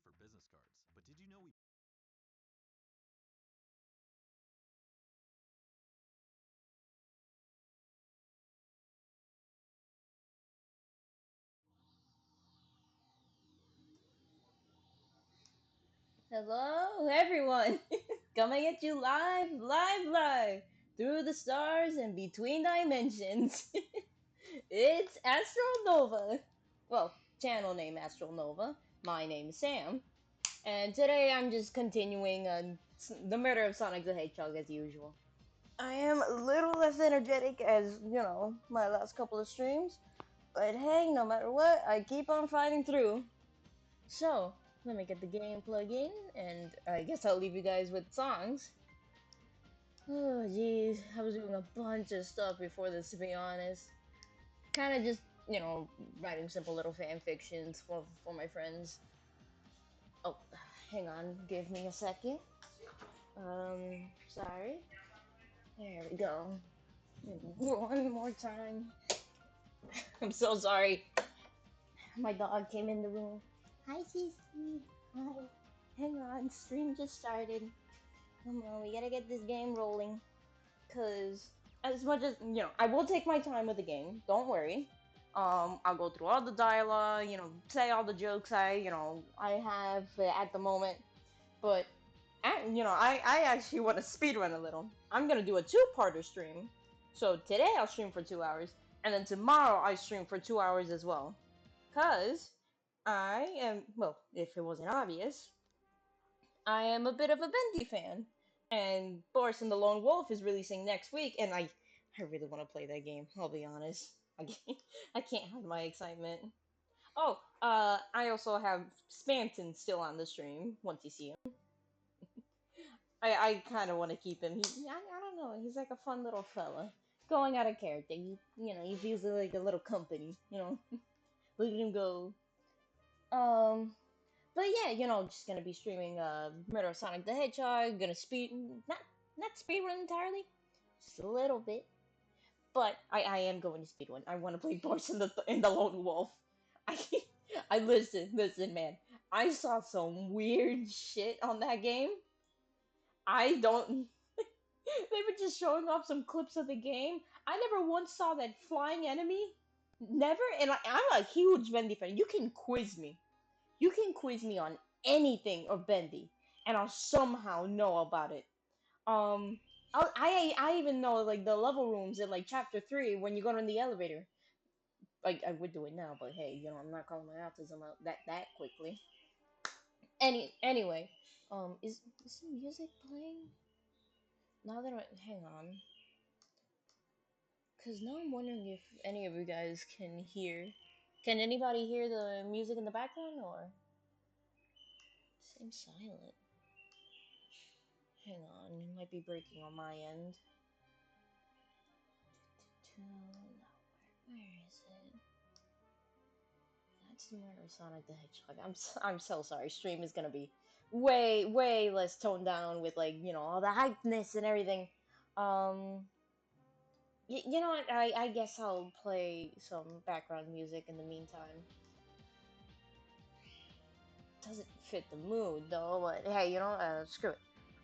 for business cards, but did you know we Hello, everyone! Coming at you live through the stars and between dimensions. It's Astronova. Well, channel name Astronova. My name is Sam, and today I'm just continuing the murder of Sonic the Hedgehog as usual. I am a little less energetic as my last couple of streams, but hey, no matter what, I keep on fighting through. So, let me get the game plug in, and I guess I'll leave you guys with songs. Oh, jeez, I was doing a bunch of stuff before this, to be honest. Kind of just, writing simple little fan fictions for my friends. Oh, hang on, give me a second. Sorry. There we go. One more time. I'm so sorry. My dog came in the room. Hi, Cece. Hi. Hang on, stream just started. Come on, we gotta get this game rolling. Cause as much as I will take my time with the game. Don't worry. I'll go through all the dialogue. Say all the jokes I have at the moment. But I actually want to speedrun a little. I'm gonna do a two-parter stream. So today I'll stream for 2 hours, and then tomorrow I stream for 2 hours as well. Cause I am well, if it wasn't obvious, I am a bit of a Bendy fan, and Boris and the Lone Wolf is releasing next week, and I really want to play that game. I'll be honest. I can't hide my excitement. Oh, I also have Spanton still on the stream. Once you see him, I kind of want to keep him. I don't know. He's like a fun little fella, going out of character. He feels like a little company. Look at him go. Um, But yeah, just gonna be streaming Murder of Sonic the Hedgehog. Gonna speed not speed run entirely, just a little bit. But I am going to speed run. I want to play Boris in the Lone Wolf. I I listen, man. I saw some weird shit on that game. I don't. They were just showing off some clips of the game. I never once saw that flying enemy. Never, and I'm a huge Vendy fan. You can quiz me. You can quiz me on anything of Bendy, and I'll somehow know about it. Um, I even know like the level rooms in like chapter 3 when you go in the elevator. Like I would do it now, but hey, I'm not calling my autism out that quickly. Anyway, is the music playing? Now that hang on, cause now I'm wondering if any of you guys can hear. Can anybody hear the music in the background or it seems silent? Hang on, it might be breaking on my end. No, where is it? That's the murder of Sonic the Hedgehog. I'm so sorry. Stream is gonna be way less toned down with like all the hypeness and everything. Um, you know what? I guess I'll play some background music in the meantime. Doesn't fit the mood though, but hey, screw it.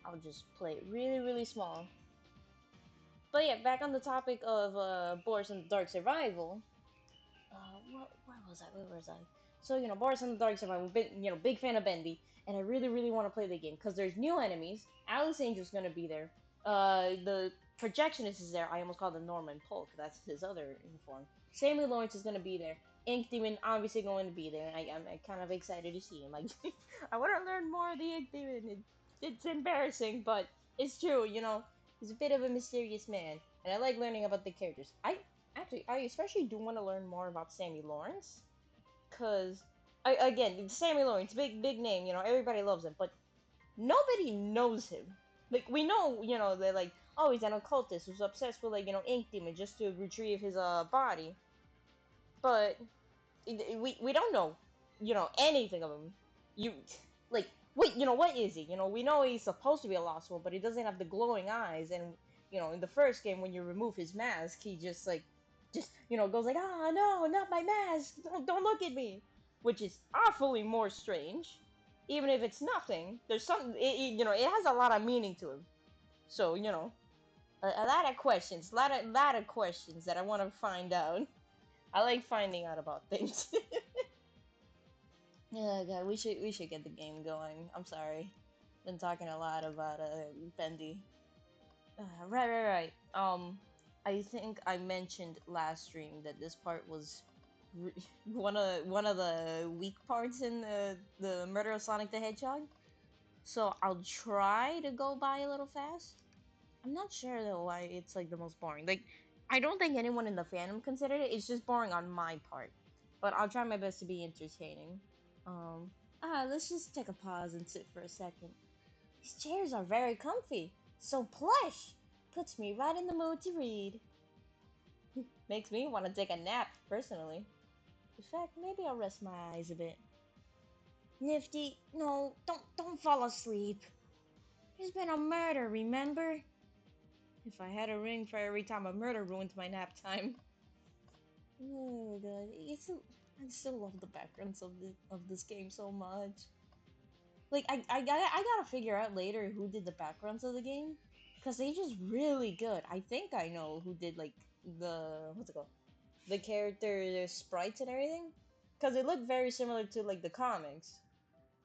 I'll just play it really small. But yeah, back on the topic of Boris and Dark Survival. Where was I? Where was I? So Boris and the Dark Survival, big fan of Bendy, and I really want to play the game because there's new enemies. Alice Angel's gonna be there. The projectionist is there. I almost called him Norman Polk. That's his other form. Samuel Lawrence is gonna be there. Ink Demon obviously going to be there. I'm kind of excited to see him. Like, I want to learn more of the Ink Demon. It's embarrassing, but it's true. He's a bit of a mysterious man, and I like learning about the characters. I especially do want to learn more about Sammy Lawrence, cause again, Sammy Lawrence, big name, everybody loves him, but nobody knows him. Like we know, they're like, oh, he's an occultist who's obsessed with like Ink Demon just to retrieve his body, but we don't know, anything of him. You like wait, what is he? We know he's supposed to be a lost one, but he doesn't have the glowing eyes, and in the first game when you remove his mask, he just goes like, no, not my mask, don't look at me, which is awfully more strange. even if it's nothing, there's some. It has a lot of meaning to it. So a lot of questions, lot of questions that I want to find out. I like finding out about things. Yeah, God, we should get the game going. I'm sorry, been talking a lot about Bendy. Right. I think I mentioned last stream that this part was one of the weak parts in the murder of Sonic the Hedgehog. So I'll try to go by a little fast. I'm not sure though why it's like the most boring. Like I don't think anyone in the fandom considered it. It's just boring on my part. But I'll try my best to be entertaining. Let's just take a pause and sit for a second. These chairs are very comfy. So plush. Puts me right in the mood to read. Makes me want to take a nap, personally. In fact, maybe I'll rest my eyes a bit. Nifty, no, don't fall asleep. There's been a murder, remember? If I had a ring for every time a murder ruined my nap time. Oh god, I still love the backgrounds of this game so much. Like I gotta figure out later who did the backgrounds of the game, because they just really good. I think I know who did like the what's it called, the character sprites and everything, because it looked very similar to like the comics.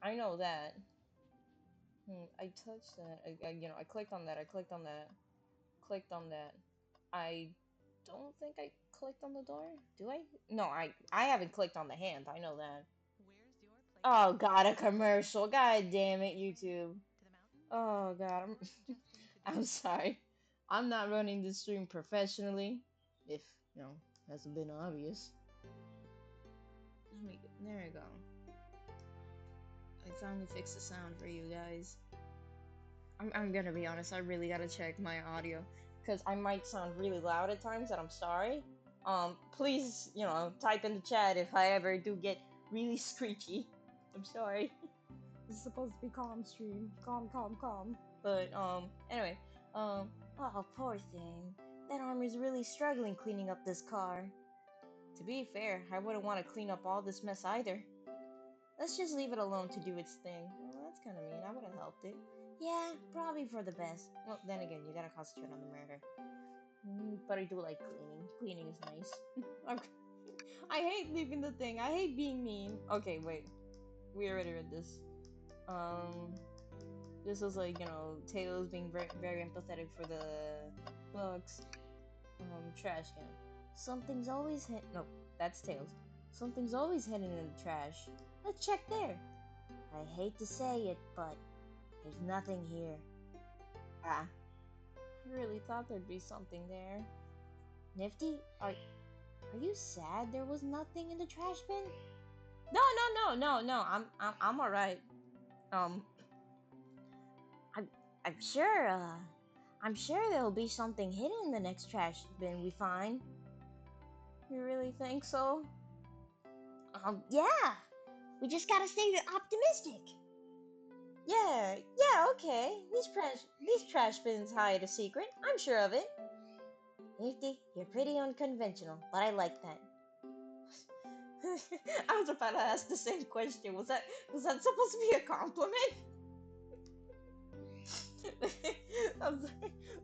I know that. I touched that. I clicked on that. I clicked on that. Clicked on that. I don't think I clicked on the door. Do I? No, I haven't clicked on the hand. I know that. Oh god, a commercial. God damn it, YouTube. Oh god, I'm sorry. I'm not running this stream professionally. If hasn't been obvious. There we go. I finally fixed the sound for you guys. I'm gonna be honest, I really gotta check my audio because I might sound really loud at times, and I'm sorry. Please, type in the chat if I ever do get really screechy. I'm sorry. This is supposed to be calm stream. Calm, calm, calm. But, anyway, oh, poor thing. That armor's really struggling cleaning up this car. To be fair, I wouldn't want to clean up all this mess either. Let's just leave it alone to do its thing. Well, that's kind of mean. I would have helped it. Yeah, probably for the best. Well, then again, you gotta concentrate on the murder. But I do like cleaning. Cleaning is nice. I hate leaving the thing. I hate being mean. Okay, wait. We already read this. Um, this was like, Tails being very, very empathetic for the bugs. Trash can. Something's always hit. Nope, that's Tails. Something's always hidden in the trash. Let's check there. I hate to say it, but there's nothing here. Ah, I really thought there'd be something there. Nifty, are you sad there was nothing in the trash bin? No. I'm all right. Um, I'm I'm sure. I'm sure there'll be something hidden in the next trash bin we find. You really think so? Yeah. We just gotta stay optimistic. Yeah, okay. These trash bins hide a secret. I'm sure of it. Nifty, you're pretty unconventional, but I like that. I was about to ask the same question. Was that supposed to be a compliment?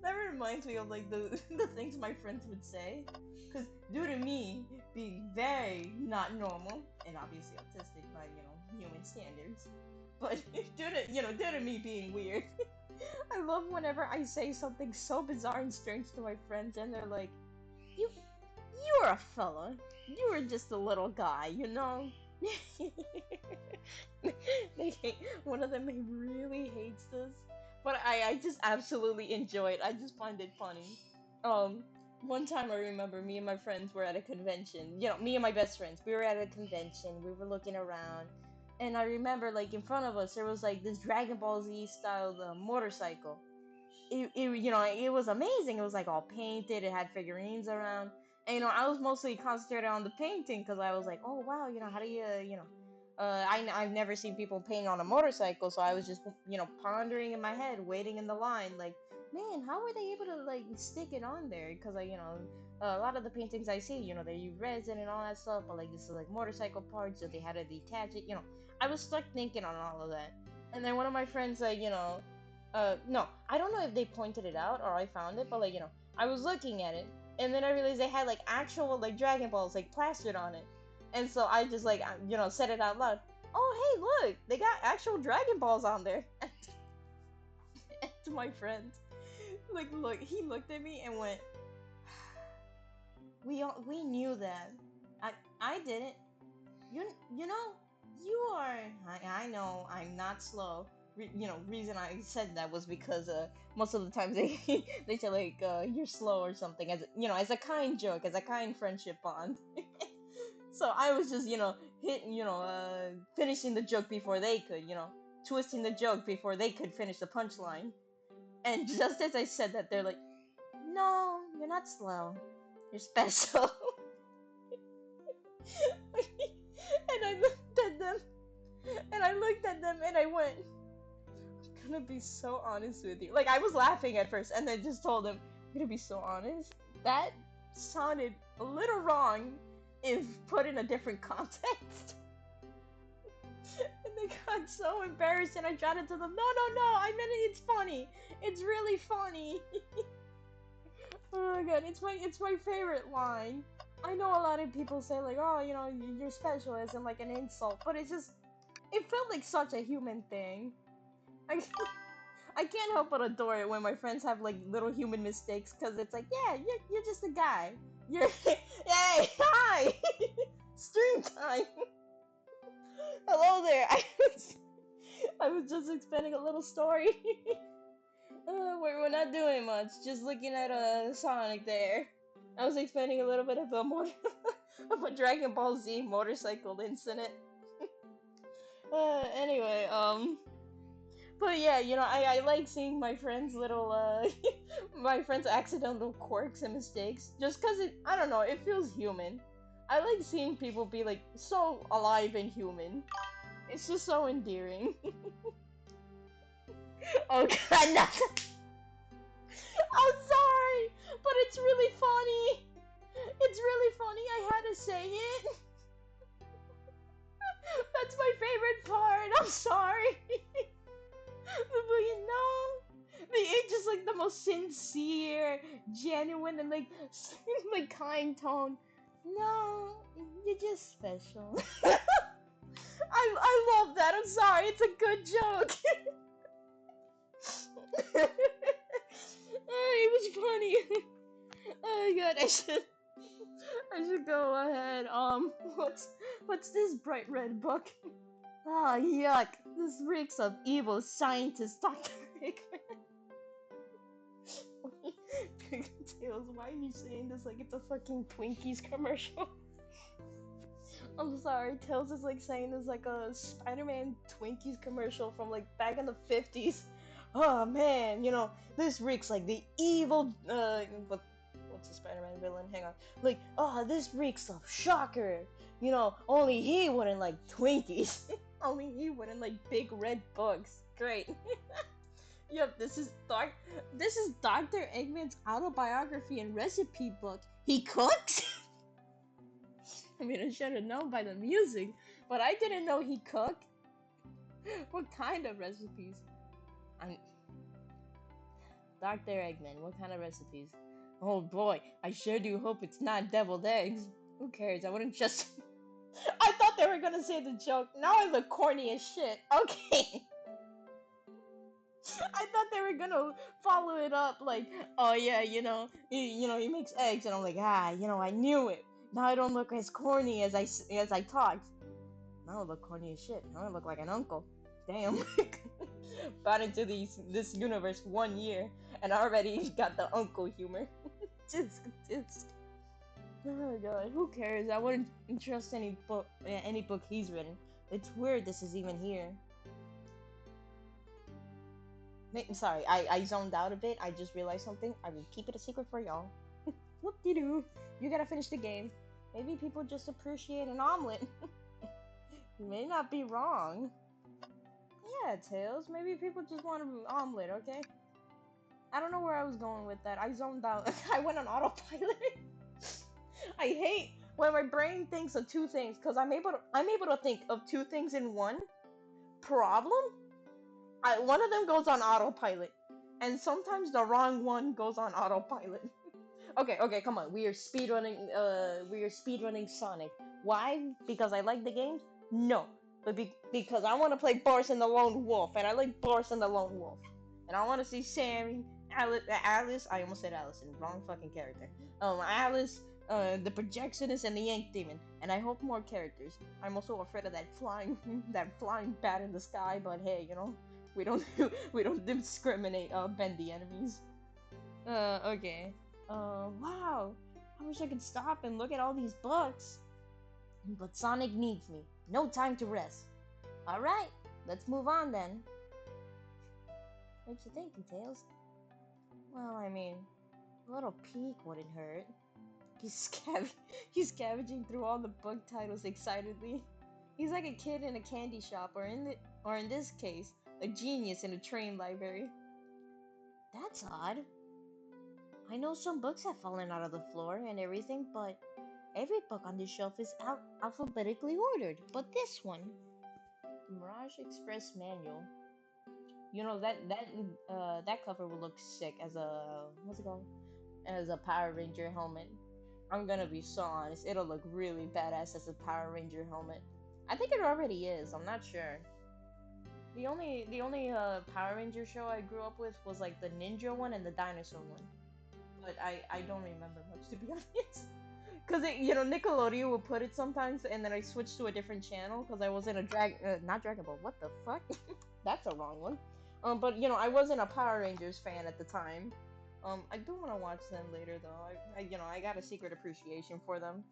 That reminds me of like the things my friends would say. Because due to me being very not normal and obviously autistic by human standards, but due to me being weird, I love whenever I say something so bizarre and strange to my friends, and they're like, "You, you're a fella. You were just a little guy, you know." One of them really hates this, but I just absolutely enjoy it. I just find it funny. Um, One time I remember me and my friends were at a convention. Me and my best friends. We were at a convention. We were looking around, and I remember like in front of us there was like this Dragon Ball Z style motorcycle. It was amazing. It was like all painted. It had figurines around. And I was mostly concentrated on the painting because I was like, oh wow, how do you I've never seen people paint on a motorcycle, so I was just pondering in my head, waiting in the line, like, man, how were they able to like stick it on there? Because a lot of the paintings I see, they use resin and all that stuff, but like this is like motorcycle parts, so they had to detach it. I was stuck thinking on all of that. And then one of my friends, like, no, I don't know if they pointed it out or I found it, but like, I was looking at it, and then I realized they had like actual like Dragon Balls like plastered on it, and so I just like, said it out loud. Oh, hey, look, they got actual Dragon Balls on there. And to my friend, like, look, he looked at me and went, we knew that. I didn't. You know, you are. I know I'm not slow. Reason I said that was because most of the times they they say like you're slow or something, as as a kind joke, as a kind friendship bond. So I was just finishing the joke before they could, twisting the joke before they could finish the punchline. And just as I said that, they're like, "No, you're not slow. You're special." And I looked at them, and I went, "I'm gonna be so honest with you." Like, I was laughing at first, and then just told them, "I'm gonna be so honest. That sounded a little wrong if put in a different context." And they got so embarrassed, and I tried to tell them, "No, no, no. I meant it. It's funny. It's really funny." Oh my god, it's my favorite line. I know a lot of people say like, "Oh, you're special," as in like an insult, but it felt like such a human thing. I I can't help but adore it when my friends have like little human mistakes, because it's like, yeah, you're just a guy. You're hey, hi, stream time. Hello there. I was just expecting a little story. We're not doing much. Just looking at Sonic there. I was expecting a little bit of a more of a Dragon Ball Z motorcycle incident. Anyway, but yeah, I like seeing my friends' little my friends' accidental quirks and mistakes. Just cause I don't know, it feels human. I like seeing people be like so alive and human. It's just so endearing. Oh god, no. I'm sorry, but it's really funny. It's really funny. I had to say it. That's my favorite part. I'm sorry. But it's just like the most sincere, genuine, and like like kind tone. No, you're just special. I love that. I'm sorry. It's a good joke. It was funny. Oh my god, I should go ahead. What's this bright red book? Ah, yuck. This reeks of evil scientist Dr. Hickman. Tails, why are you saying this like it's a fucking Twinkies commercial? I'm sorry, Tails is like saying this like a Spider-Man Twinkies commercial from like back in the 50s. Oh man, this reeks like the evil what's the Spider-Man villain? Hang on. Like, oh, this reeks of Shocker. Only he wouldn't like Twinkies. Only he wouldn't like big red bugs. Great. Yep, this is Dr. Eggman's autobiography and recipe book. He cooks? I mean, I should have known by the music, but I didn't know he cooked. What kind of recipes? I'm Dr. Eggman, what kind of recipes? Oh boy, I sure do hope it's not deviled eggs. Who cares? I wouldn't just. I thought they were gonna say the joke. Now I look corny as shit. Okay. I thought they were gonna follow it up like, oh yeah, he makes eggs, and I'm like, I knew it. Now I don't look as corny as I talked. Now I look corny as shit. Now I look like an uncle. Damn. Got into this universe 1 year and already got the uncle humor. just. Oh god, who cares? I wouldn't trust any book he's written. It's weird this is even here. Sorry, I zoned out a bit. I just realized something. I will keep it a secret for y'all. Whoop-de-doo. You gotta finish the game. Maybe people just appreciate an omelet. You may not be wrong. Yeah, Tails. Maybe people just want an omelet, okay? I don't know where I was going with that. I zoned out. I went on autopilot. I hate when my brain thinks of two things, because I'm able to think of two things in one problem. One of them goes on autopilot, and sometimes the wrong one goes on autopilot. Okay, come on. We are speedrunning Sonic. Why? Because I like the games? No. But because I want to play Boris and the Lone Wolf, and I like Boris and the Lone Wolf. And I want to see Sammy, Alice, I almost said Allison, wrong fucking character. Alice, the projectionist, and the Yank Demon. And I hope more characters. I'm also afraid of that flying, that flying bat in the sky, but hey, we don't, we don't discriminate, bend the enemies. Okay. Wow. I wish I could stop and look at all these books. But Sonic needs me. No time to rest. Alright, let's move on then. What you thinking, Tails? Well, I mean, a little peek wouldn't hurt. He's he's scavenging through all the book titles excitedly. He's like a kid in a candy shop, or in this case, a genius in a train library. That's odd. I know some books have fallen out of the floor and everything, but every book on this shelf is alphabetically ordered. But this one, Mirage Express Manual. That cover would look sick as a what's it called? As a Power Ranger helmet. I'm gonna be so honest, it'll look really badass as a Power Ranger helmet. I think it already is. I'm not sure. The only Power Ranger show I grew up with was like the Ninja one and the Dinosaur one. But I don't remember much, to be honest. Cause Nickelodeon would put it sometimes, and then I switched to a different channel because I wasn't not Dragon Ball. What the fuck? That's a wrong one. But I wasn't a Power Rangers fan at the time. I do want to watch them later though. I got a secret appreciation for them.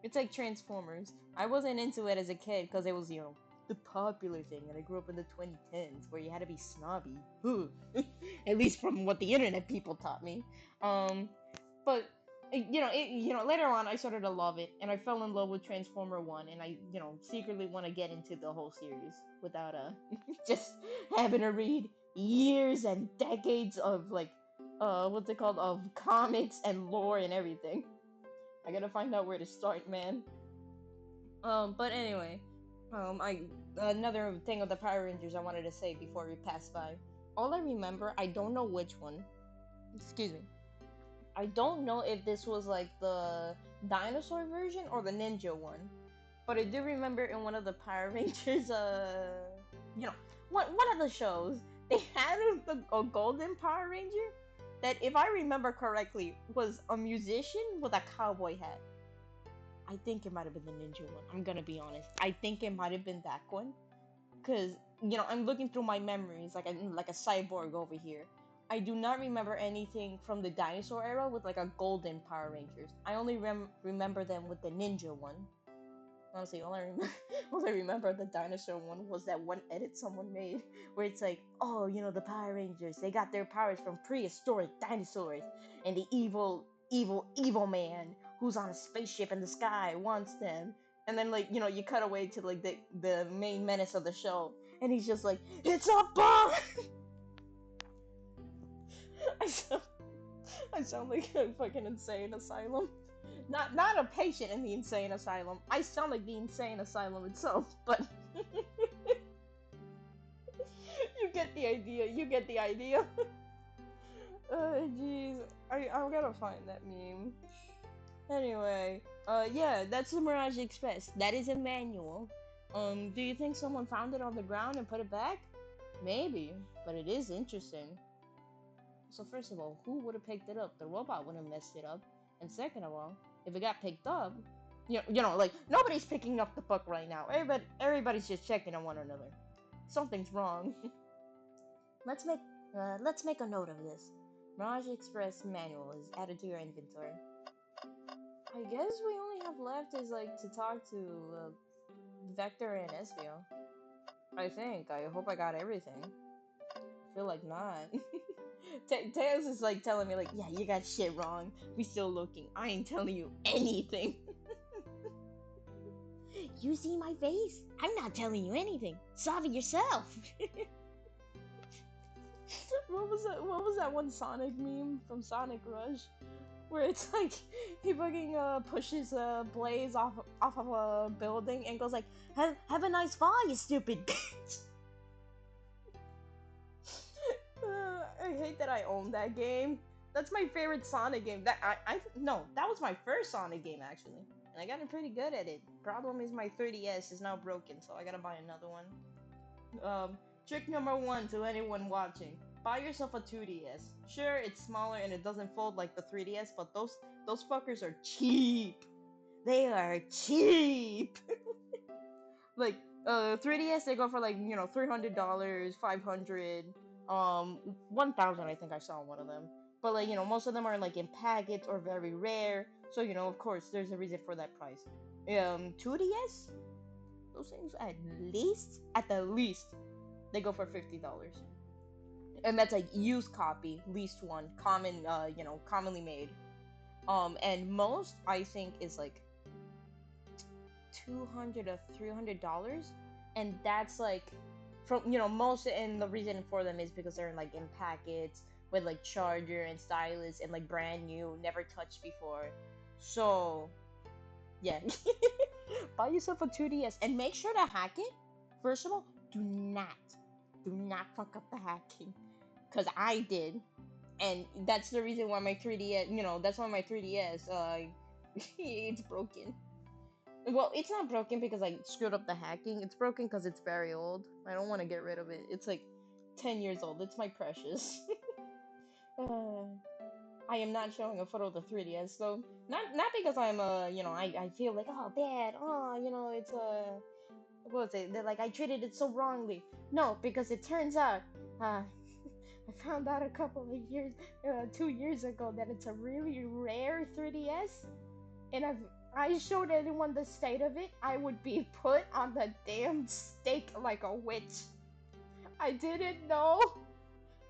It's like Transformers. I wasn't into it as a kid because it was the popular thing, and I grew up in the 2010s where you had to be snobby. At least from what the internet people taught me. But later on I started to love it, and I fell in love with Transformer One, and I secretly want to get into the whole series without just having to read years and decades of like what's it called, of comics and lore and everything. I gotta find out where to start, man. But anyway, I another thing of the Power Rangers I wanted to say before we pass by. All I remember, I don't know which one. Excuse me. I don't know if this was like the dinosaur version or the ninja one, but I do remember in one of the Power Rangers, one of the shows, they had a golden Power Ranger that, if I remember correctly, was a musician with a cowboy hat. I think it might have been the ninja one. I'm gonna be honest. I think it might have been that one, cause I'm looking through my memories like a cyborg over here. I do not remember anything from the dinosaur era with like a golden Power Rangers. I only remember them with the ninja one. Honestly, all I remember the dinosaur one was that one edit someone made where it's like, oh, the Power Rangers, they got their powers from prehistoric dinosaurs, and the evil man who's on a spaceship in the sky wants them. And then like you cut away to like the main menace of the show, and he's just like, it's a bomb. I sound, I sound like a fucking insane asylum. Not a patient in the insane asylum. I sound like the insane asylum itself, but you get the idea. You get the idea. Jeez. I'm gonna find that meme. Anyway, yeah, that's the Mirage Express. That is a manual. Do you think someone found it on the ground and put it back? Maybe, but it is interesting. So first of all, who would have picked it up? The robot wouldn't have messed it up. And second of all, if it got picked up, like nobody's picking up the book right now. Everybody's just checking on one another. Something's wrong. let's make a note of this. Mirage Express manual is added to your inventory. I guess we only have left is like to talk to Vector and Esvio. I think. I hope I got everything. I feel like not. Tails is like telling me like, yeah, you got shit wrong. We still looking. I ain't telling you anything. You see my face? I'm not telling you anything. Solve it yourself. What was that one Sonic meme from Sonic Rush? where it's like he fucking pushes Blaze off of a building and goes like, have a nice fall, you stupid bitch." I hate that I own that game. That's my favorite Sonic game. I no, that was my first Sonic game actually, and I got it pretty good at it. Problem is my 3DS is now broken, so I gotta buy another one. Trick number one to anyone watching: buy yourself a 2DS. Sure, it's smaller and it doesn't fold like the 3DS, but those fuckers are cheap. They are cheap. Like 3DS, they go for like $300, 500, 1,000. I think I saw one of them. But like most of them are like in packets or very rare. So of course, there's a reason for that price. 2DS, those things at the least, they go for $50, and that's a used copy, least one, commonly made. And most I think is like $200 to $300, and that's like from most, and the reason for them is because they're like in packets with like charger and stylus and like brand new, never touched before. So yeah, buy yourself a 2DS and make sure to hack it. First of all, do not fuck up the hacking, because I did, and that's the reason why my 3DS, that's why my 3DS, it's broken. Well, it's not broken because I screwed up the hacking. It's broken because it's very old. I don't want to get rid of it. It's like 10 years old. It's my precious. uh, I am not showing a photo of the 3DS though. Not because I'm I feel like, oh bad. Oh, it's what was it? They're like, I treated it so wrongly. No, because it turns out I found out a couple of years 2 years ago that it's a really rare 3DS, and if I showed anyone the state of it, I would be put on the damn stake like a witch. I didn't know,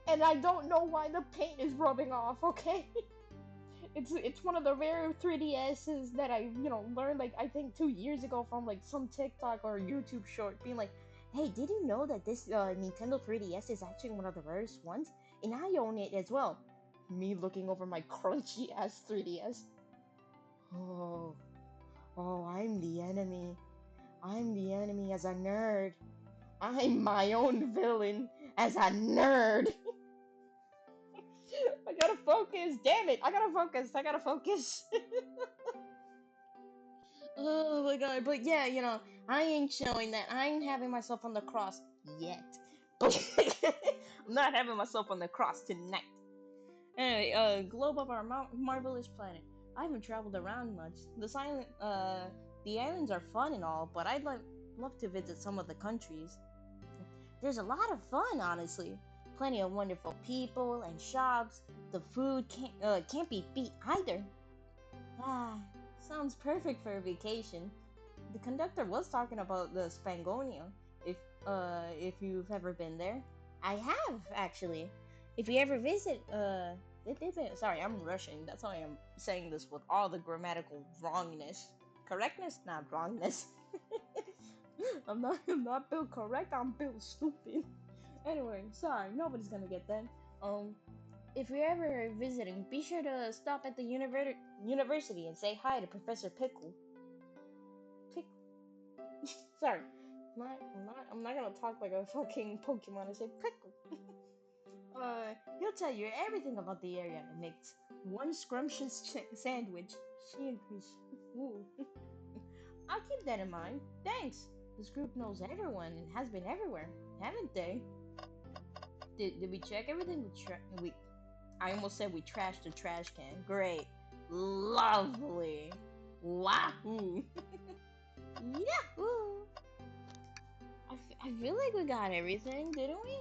and I don't know why the paint is rubbing off. Okay, it's one of the rare 3DSs that I learned, like, I think 2 years ago from like some TikTok or YouTube short, being like, "Hey, did you know that this Nintendo 3DS is actually one of the rarest ones, and I own it as well." Me looking over my crunchy ass 3DS. Oh. Oh, I'm the enemy. I'm the enemy as a nerd. I'm my own villain as a nerd. I gotta focus. Damn it. I gotta focus. I gotta focus. Oh my god. But yeah, I ain't showing that. I ain't having myself on the cross yet. But I'm not having myself on the cross tonight. Anyway, globe of our marvelous planet. I haven't traveled around much. The islands are fun and all, but I'd love to visit some of the countries. There's a lot of fun, honestly. Plenty of wonderful people and shops. The food can't be beat either. Ah, sounds perfect for a vacation. The conductor was talking about the Spangonia. If you've ever been there, I have actually. If you ever visit, sorry, I'm rushing. That's why I'm saying this with all the grammatical wrongness, correctness, not wrongness. I'm not built correct. I'm built stupid. Anyway, sorry, nobody's gonna get that. Um, if you're ever visiting, be sure to stop at the university and say hi to Professor Pickle. Sorry, I'm not gonna talk like a fucking Pokemon and say Pickle. He'll tell you everything about the area and makes one scrumptious sandwich. Sandwich. Ooh. I'll keep that in mind. Thanks. This group knows everyone and has been everywhere, haven't they? Did we check everything? I almost said we trashed the trash can. Great. Lovely. Wahoo. Yahoo. I feel like we got everything, didn't we?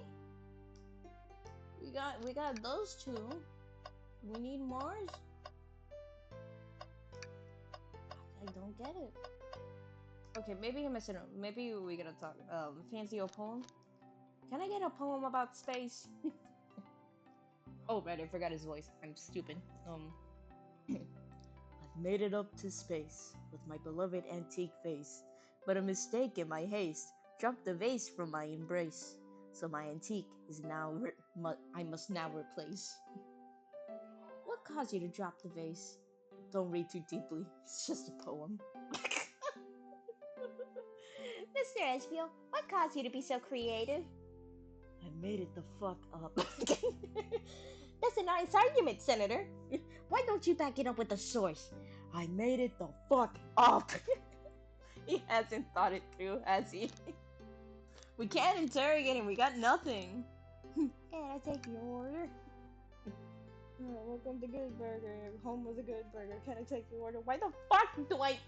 We got those two. We need Mars. I don't get it. Okay, maybe I'm missing it. Maybe we gotta talk. Fancy a poem? Can I get a poem about space? Oh, right, I forgot his voice. I'm stupid. I've made it up to space with my beloved antique face, but a mistake in my haste dropped the vase from my embrace. So my antique is now I must now replace. What caused you to drop the vase? Don't read too deeply. It's just a poem. Mr. Esfield, what caused you to be so creative? I made it the fuck up. That's a nice argument, Senator. Why don't you back it up with a source? I made it the fuck up. He hasn't thought it through, has he? We can't interrogate him. We got nothing. Can I take your order? Welcome to Good Burger. Home was a good burger. Can I take your order? Why the fuck do I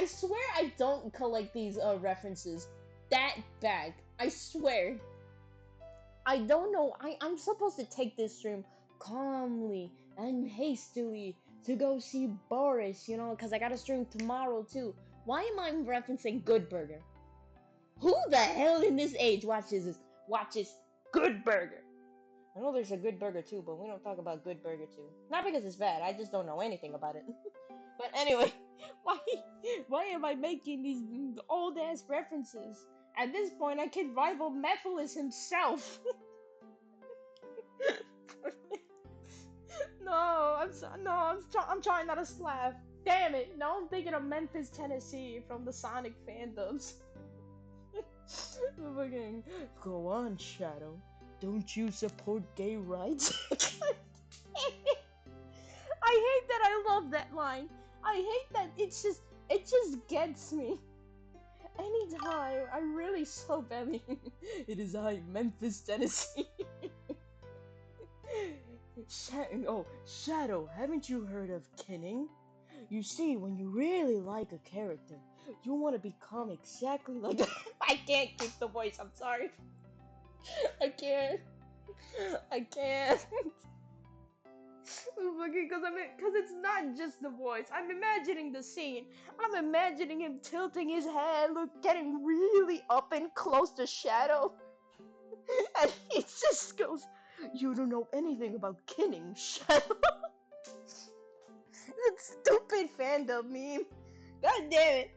swear I don't collect these references that bad. I swear. I don't know. I'm supposed to take this stream calmly and hastily to go see Boris, you know, because I got a stream tomorrow too. Why am I referencing Good Burger? Who the hell in this age watches Good Burger? I know there's a Good Burger too, but we don't talk about Good Burger too. Not because it's bad. I just don't know anything about it. But anyway, why am I making these old ass references? At this point, I can rival Mephiles himself. No, I'm trying not to laugh. Damn it! Now I'm thinking of Memphis, Tennessee, from the Sonic fandoms. Fucking go on, Shadow. Don't you support gay rights? I hate that I love that line. I hate that it just gets me. Anytime I'm really so belly. It is I, Memphis, Tennessee. Shadow, haven't you heard of kinning? You see, when you really like a character, you want to become exactly like that. I can't keep the voice, I'm sorry. I can't. Because it's not just the voice. I'm imagining the scene. I'm imagining him tilting his head, getting really up and close to Shadow. And he just goes, "You don't know anything about kinning, Shadow." That stupid fandom meme. God damn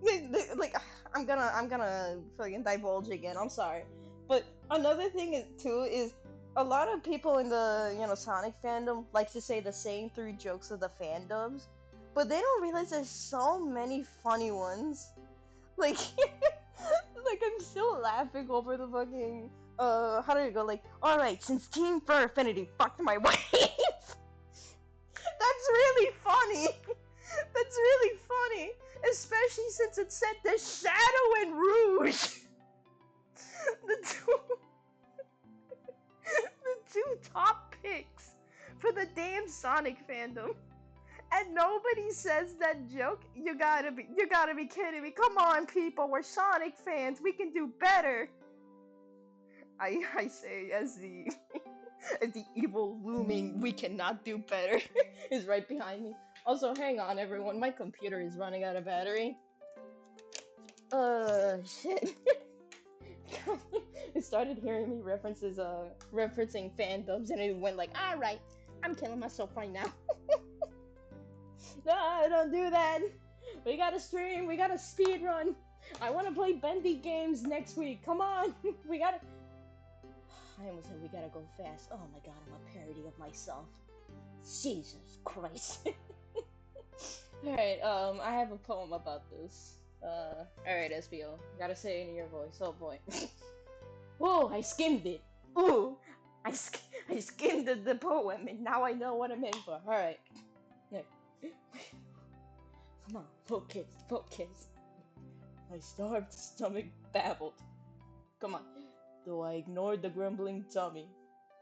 it. Like, I'm gonna fucking divulge again. I'm sorry. But another thing is a lot of people in the Sonic fandom like to say the same three jokes of the fandoms, but they don't realize there's so many funny ones. Like, like I'm still laughing over the fucking how did it go? Like, all right, since Team Fur Affinity fucked my wife. That's really funny. That's really funny, especially since it said the Shadow and Rouge. The two the two top picks for the damn Sonic fandom, and nobody says that joke. You gotta be kidding me! Come on, people, we're Sonic fans. We can do better. I say as the as the evil looming, we cannot do better is right behind me. Also, hang on, everyone. My computer is running out of battery. Shit. It started hearing me referencing fandoms, and it went like, all right, I'm killing myself right now. No, don't do that. We gotta stream. We gotta speed run. I want to play bendy games next week. Come on, we gotta. I almost said we gotta go fast. Oh my god, I'm a parody of myself. Jesus Christ. Alright, I have a poem about this. Alright, SBO. Gotta say it in your voice. Oh boy. Whoa, I skimmed it. Ooh, I skimmed the poem, and now I know what I'm in for. Alright. Come on, focus. My starved stomach babbled. Come on. Though I ignored the grumbling tummy,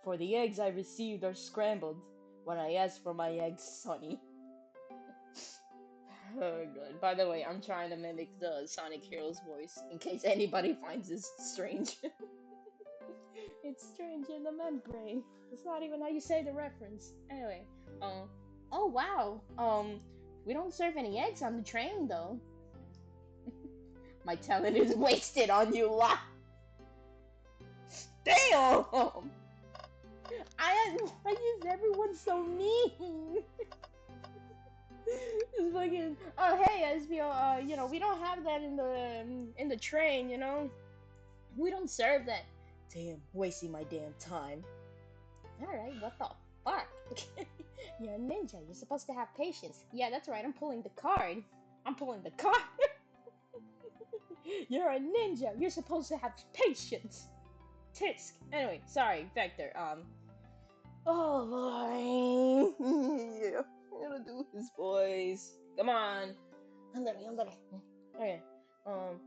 for the eggs I received are scrambled when I asked for my eggs, Sonny. Oh, good. By the way, I'm trying to mimic the Sonic Heroes voice, in case anybody finds this strange. It's strange in the membrane. That's not even how you say the reference. Anyway, oh wow, we don't serve any eggs on the train, though. My talent is wasted on you lot. Damn! Why is everyone so mean? It's fucking. Oh hey, SBO. We don't have that in the train. We don't serve that. Damn, wasting my damn time. All right, what the fuck? You're a ninja. You're supposed to have patience. Yeah, that's right. I'm pulling the card. I'm pulling the card. You're a ninja. You're supposed to have patience. Tisk. Anyway, sorry, Vector. Oh boy. Yeah, I'm gonna do his voice. Come on. Under me. Okay. Um,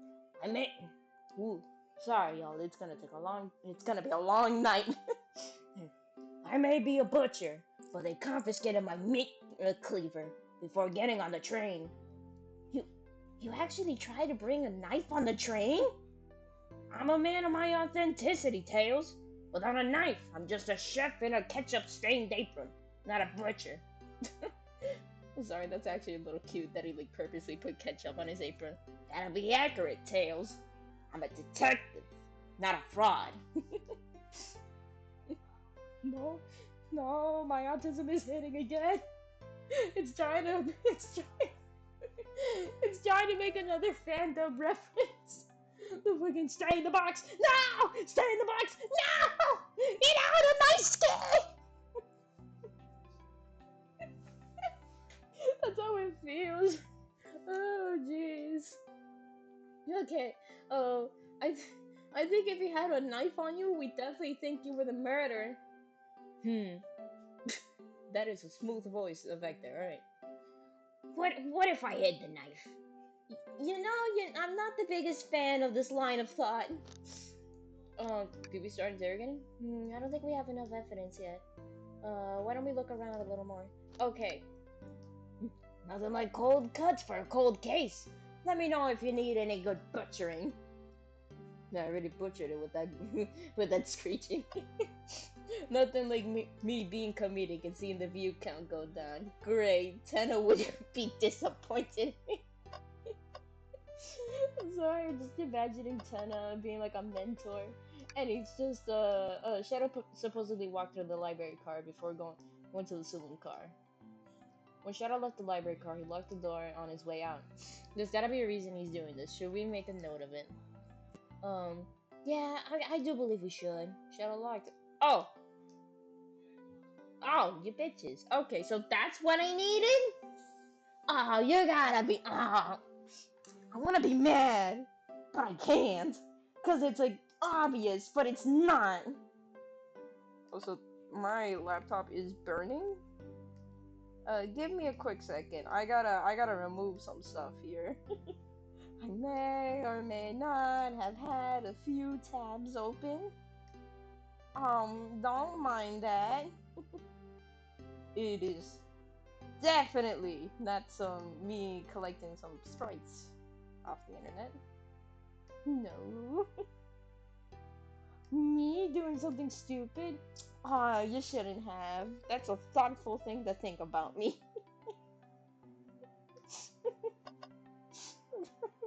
I may. Ooh, sorry, y'all. It's gonna take a long. It's gonna be a long night. I may be a butcher, but they confiscated my meat cleaver before getting on the train. You, you actually tried to bring a knife on the train? I'm a man of my authenticity, Tails. Without a knife, I'm just a chef in a ketchup-stained apron, not a butcher. I'm sorry, that's actually a little cute that he like purposely put ketchup on his apron. That'll be accurate, Tails. I'm a detective, not a fraud. No, no, my autism is hitting again. It's trying to make another fandom reference. The fucking stay in the box. No! Stay in the box. No! Get out of my skin! That's how it feels. Oh, jeez. Okay. Oh, I think if you had a knife on you, we'd definitely think you were the murderer. Hmm. That is a smooth voice effect there. All right. What if I hid the knife? I'm not the biggest fan of this line of thought. Did we start interrogating? I don't think we have enough evidence yet. Why don't we look around a little more? Okay. Nothing like cold cuts for a cold case. Let me know if you need any good butchering. Yeah, I already butchered it with that with that screeching. Nothing like me being comedic and seeing the view count go down. Great, Tenna would be disappointed. I'm sorry, just imagining Tenna being like a mentor, and he's just Shadow supposedly walked through the library car before going to the saloon car. When Shadow left the library car, he locked the door on his way out. There's gotta be a reason he's doing this. Should we make a note of it? Um, yeah, I do believe we should. Shadow locked. Oh, oh, you bitches. Okay, so that's what I needed? Oh, you gotta be. Oh, I wanna be mad, but I can't. Because it's like obvious, but it's not. Also, my laptop is burning. Give me a quick second. I gotta remove some stuff here. I may or may not have had a few tabs open. Don't mind that. It is definitely not me collecting some sprites off the internet. No. Me doing something stupid? Ah, you shouldn't have. That's a thoughtful thing to think about me.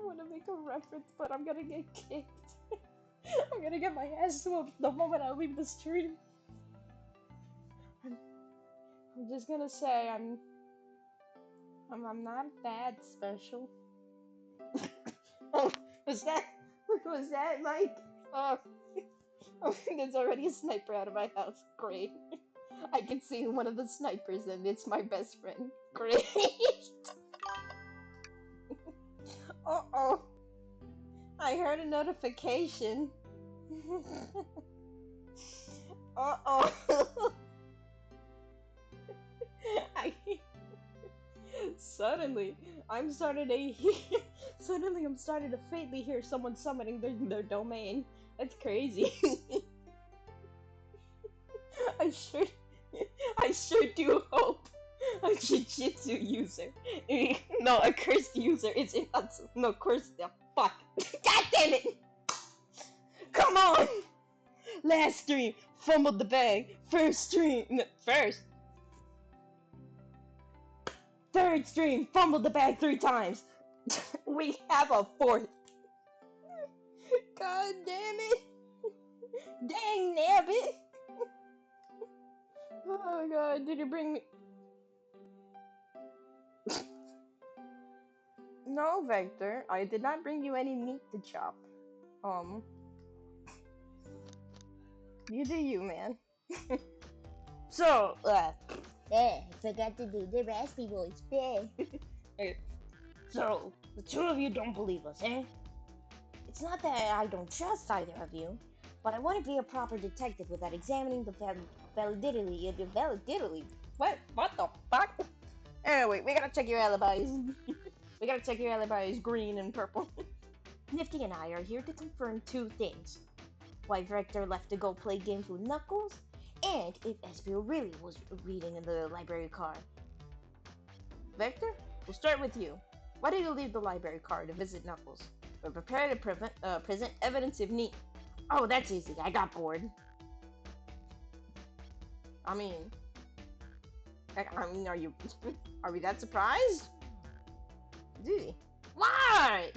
I want to make a reference, but I'm gonna get kicked. I'm gonna get my ass whooped the moment I leave the stream. I'm just gonna say I'm not that special. Oh, was that Mike? Oh, oh, there's already a sniper out of my house. Great. I can see one of the snipers and it's my best friend. Great. Uh-oh. I heard a notification. Uh-oh. I suddenly I'm starting to hear suddenly I'm starting to faintly hear someone summoning their domain. That's crazy. I sure I sure do hope a jiu-jitsu user. No, a cursed user is in no cursed fuck. God damn it! Come on! Last stream, fumbled the bag. First stream, no, first. Third stream, fumbled the bag 3 times. We have a fourth. God damn it! Dang nabbit! Oh god, did you bring me? No, Vector, I did not bring you any meat to chop. You do you, man. So, I forgot to do the raspy voice. Okay, so, the two of you don't believe us, eh? It's not that I don't trust either of you, but I want to be a proper detective without examining the validity. What the fuck? Anyway, we gotta check your alibis. We gotta check your alibis, green and purple. Nifty and I are here to confirm two things: why Vector left to go play games with Knuckles, and if Espio really was reading in the library car. Vector, we'll start with you. Why did you leave the library car to visit Knuckles? We're prepared to present evidence if need. Oh, that's easy. I got bored. I mean, are you? Are we that surprised? Gee, why?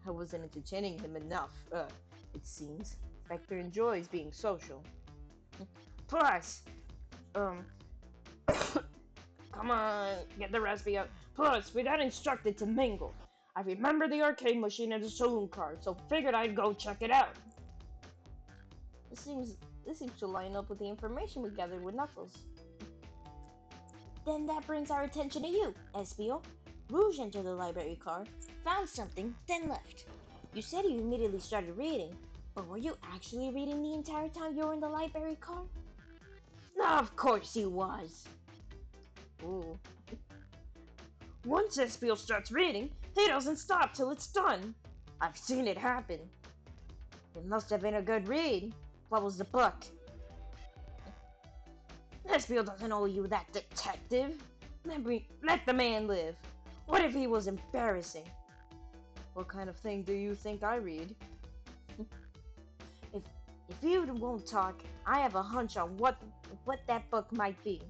I wasn't entertaining him enough. It seems Vector enjoys being social. Plus, um, come on, get the recipe up. Plus, we got instructed to mingle. I remember the arcade machine and the saloon car, so figured I'd go check it out. This seems to line up with the information we gathered with Knuckles. Then that brings our attention to you, Espio. Rouge entered the library car, found something, then left. You said you immediately started reading, but were you actually reading the entire time you were in the library car? Of course he was. Ooh. Once Espio starts reading, he doesn't stop till it's done. I've seen it happen. It must have been a good read. What was the book? Espio doesn't owe you that, detective. Let the man live. What if he was embarrassing? What kind of thing do you think I read? if if you won't talk, I have a hunch on what that book might be.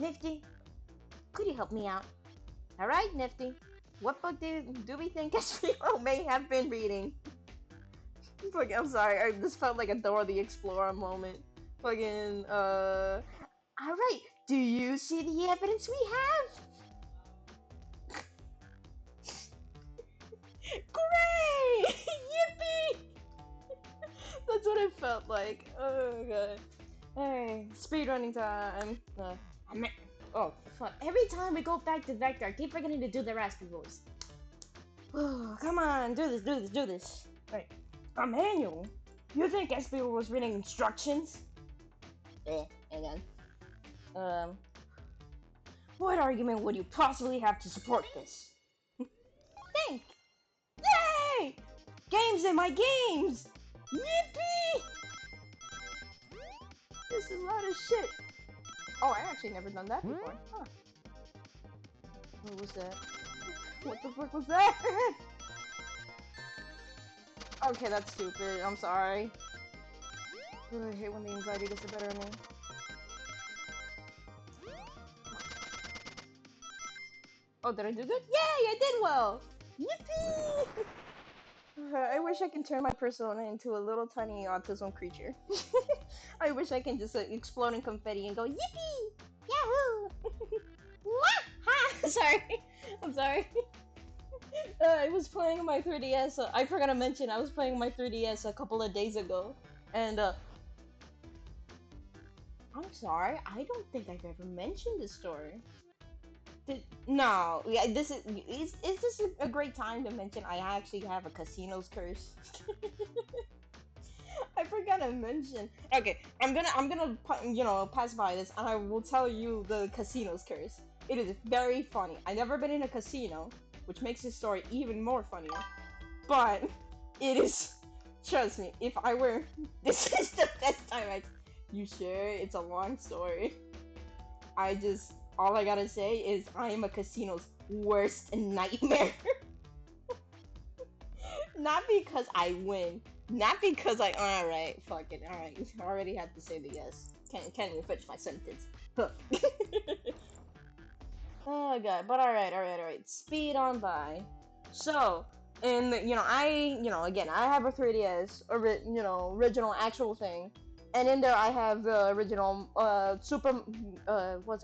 Nifty, could you help me out? All right, Nifty. What book do we think Espio may have been reading? I'm sorry, I just felt like a Dora the Explorer moment. Fucking, Alright, do you see the evidence we have? Great! Yippee! That's what it felt like. Oh god. Hey, speedrunning time. Oh, fuck. Every time we go back to Vector, I keep forgetting to do the raspy voice. Oh, come on, do this. Alright. A manual? You think Espio was reading instructions? Hang on. What argument would you possibly have to support this? Think! Yay! Games in my games! Yippee! This is a lot of shit. Oh, I actually never done that before. Huh. What was that? What the fuck was that? Okay, that's stupid. I'm sorry. I hate when the anxiety gets the better of me. Oh, did I do good? Yay, I did well! Yippee! I wish I can turn my persona into a little tiny autism creature. I wish I can just explode in confetti and go yippee! Yahoo! Sorry, I'm sorry. I was playing my 3DS. I forgot to mention I was playing my 3DS a couple of days ago, and I'm sorry. I don't think I've ever mentioned this story. No, yeah, this is this a great time to mention I actually have a casino's curse. I forgot to mention. Okay, I'm gonna pass by this and I will tell you the casino's curse. It is very funny. I've never been in a casino, which makes this story even more funnier. But it is, trust me, if I were, this is the best time. You sure? It's a long story. All I gotta say is I am a casino's worst nightmare. Not because I win. Not because alright, fuck it, alright. I already had to say the yes. Can't even finish my sentence. Huh. Oh god, but alright. Speed on by. So, and again, I have a 3DS, original actual thing, and in there I have the original what's it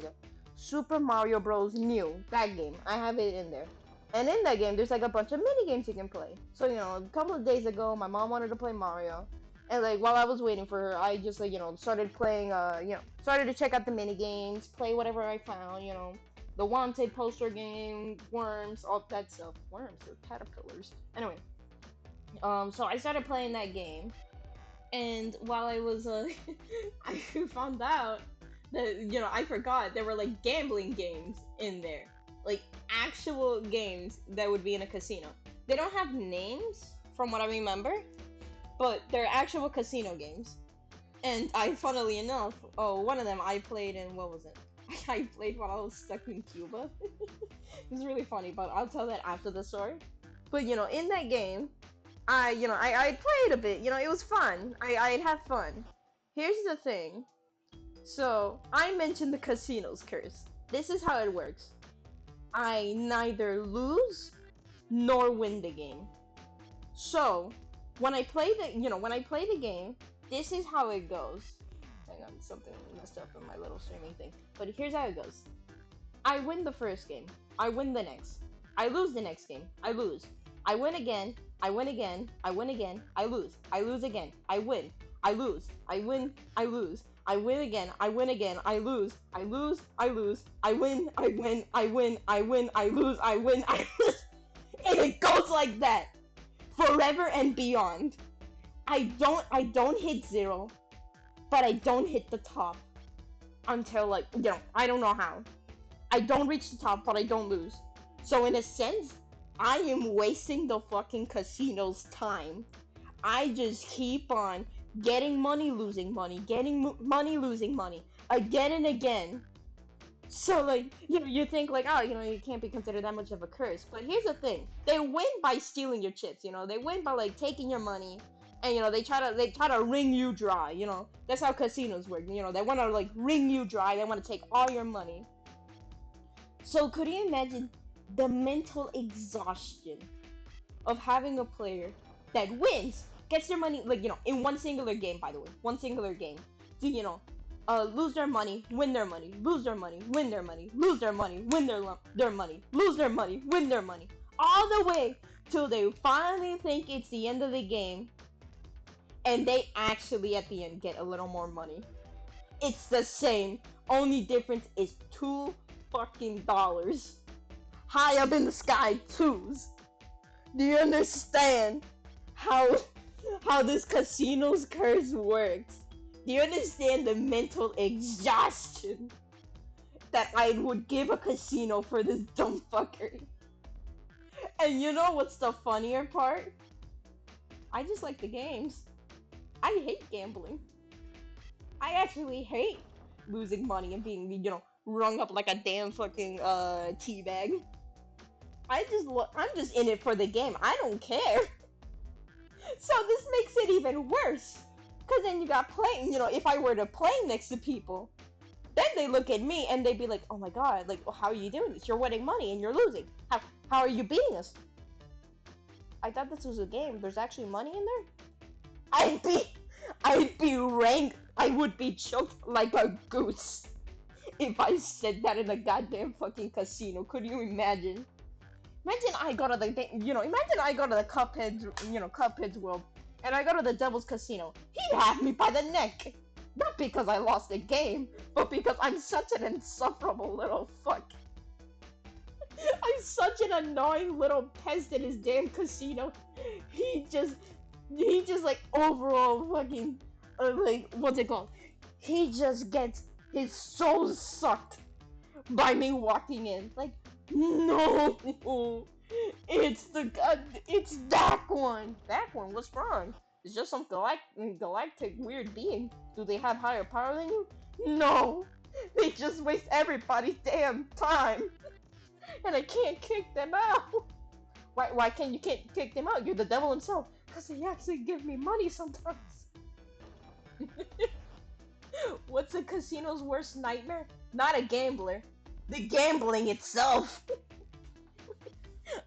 called? Super Mario Bros. New, that game. I have it in there. And in that game, there's like a bunch of mini games you can play. So, a couple of days ago, my mom wanted to play Mario. And like while I was waiting for her, I just like started playing. Started to check out the mini games, play whatever I found. The wanted poster game, worms, all that stuff. Worms or caterpillars. Anyway, so I started playing that game, and while I was I found out that I forgot there were like gambling games in there, like actual games that would be in a casino. They don't have names from what I remember, but they're actual casino games. And I, funnily enough, one of them I played in, what was it? I played while I was stuck in Cuba. It's really funny, but I'll tell that after the story. But in that game, I played a bit. It was fun. I'd have fun. Here's the thing. So I mentioned the casino's curse. This is how it works. I neither lose nor win the game. So when I play the game, this is how it goes. Hang on, something messed up in my little streaming thing. But here's how it goes. I win the first game. I win the next. I lose the next game. I lose. I win again. I win again. I win again. I lose. I lose again. I win. I lose. I win. I lose. I win again. I win again. I lose. I lose. I lose. I win. I win. I win. I win. I lose. I win. I lose. And it goes like that forever and beyond. I don't hit zero, but I don't hit the top until like I don't know how. I don't reach the top, but I don't lose. So in a sense, I am wasting the fucking casino's time. I just keep on getting money, losing money, getting money, losing money, again and again. So like you think like oh you can't be considered that much of a curse, but here's the thing: they win by stealing your chips. They win by like taking your money, and they try to wring you dry. That's how casinos work. They want to like wring you dry. They want to take all your money. So could you imagine the mental exhaustion of having a player that wins, gets their money, like, in one singular game, by the way, one singular game, to, lose their money, win their money, lose their money, win their money, lose their money, win their money, lose their money, win their money, all the way till they finally think it's the end of the game, and they actually at the end get a little more money. It's the same, only difference is $2 fucking high up in the sky twos. Do you understand how this casino's curse works? Do you understand the mental exhaustion that I would give a casino for this dumb fuckery? And you know what's the funnier part? I just like the games. I hate gambling. I actually hate losing money and being, rung up like a damn fucking teabag. I'm just in it for the game. I don't care. So this makes it even worse. Cause then you got playing, if I were to play next to people, then they look at me and they'd be like, oh my god, like how are you doing this? You're winning money and you're losing. How are you beating us? I thought this was a game. There's actually money in there? I'd be I'd be ranked. I would be choked like a goose if I said that in a goddamn fucking casino. Could you imagine? Imagine I go to imagine I go to the Cuphead's world, and I go to the Devil's Casino. He'd have me by the neck. Not because I lost the game, but because I'm such an insufferable little fuck. I'm such an annoying little pest in his damn casino. He just, like overall fucking, like, what's it called? He just gets his soul sucked by me walking in. Like, no, it's that one. That one. What's wrong? It's just some galactic weird being. Do they have higher power than you? No, they just waste everybody's damn time, and I can't kick them out. Why can't you kick them out? You're the devil himself. Cause they actually give me money sometimes. What's a casino's worst nightmare? Not a gambler. The gambling itself.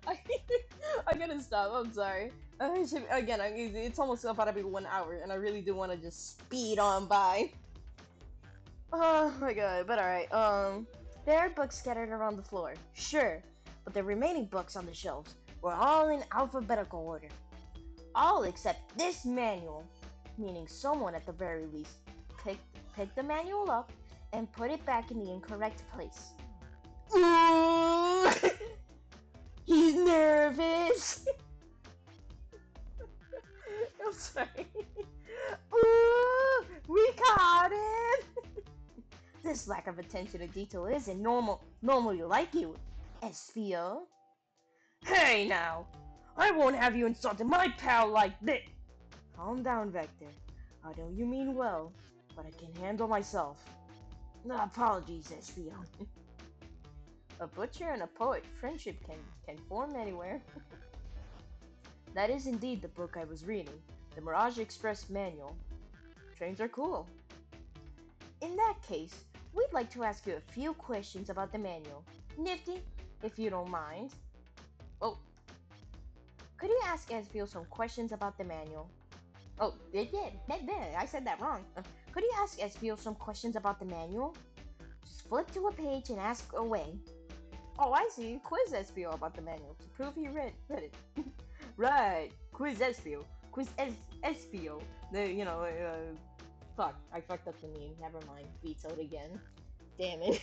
I, I gotta stop. I'm sorry. Again, it's almost about to be 1 hour, and I really do want to just speed on by. Oh my god, but alright. There are books scattered around the floor, sure, but the remaining books on the shelves were all in alphabetical order. All except this manual. meaning someone at the very least picked picked the manual up and put it back in the incorrect place. Ooh! He's nervous. I'm sorry. Ooh, we caught him. This lack of attention to detail isn't normally like you, SPO. Hey now, I won't have you insulting my pal like this. Calm down, Vector. I know you mean well, but I can handle myself. No apologies, SPO. A butcher and a poet, friendship can form anywhere. That is indeed the book I was reading, the Mirage Express Manual. Trains are cool. In that case, we'd like to ask you a few questions about the manual. Nifty, if you don't mind. Oh, could you ask SPO some questions about the manual? Oh, I said that wrong. Could you ask SPO some questions about the manual? Just flip to a page and ask away. Oh, I see. Quiz SPO about the manual to prove he read it. Right. Quiz SPO. SPO. Fuck. I fucked up the name. Never mind. Vetoed again. Damn it.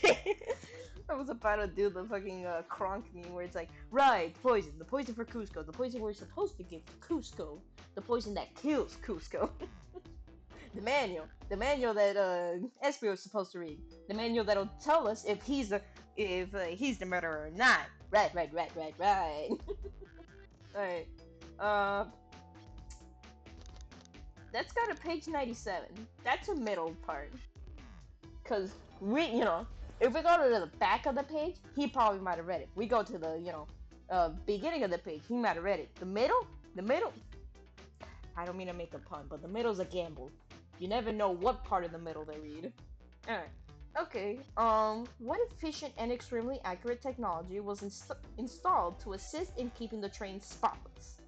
I was about to do the fucking Kronk meme where it's like, right, poison. The poison for Cusco. The poison we're supposed to give to Cusco. The poison that kills Cusco. The manual. The manual that SPO is supposed to read. The manual that'll tell us if he's the murderer or not. Right. Alright. Uh, let's go to page 97. That's a middle part. Cause if we go to the back of the page, he probably might have read it. We go to the, beginning of the page, he might have read it. The middle. I don't mean to make a pun, but the middle's a gamble. You never know what part of the middle they read. Alright. Okay, what efficient and extremely accurate technology was installed to assist in keeping the train spotless?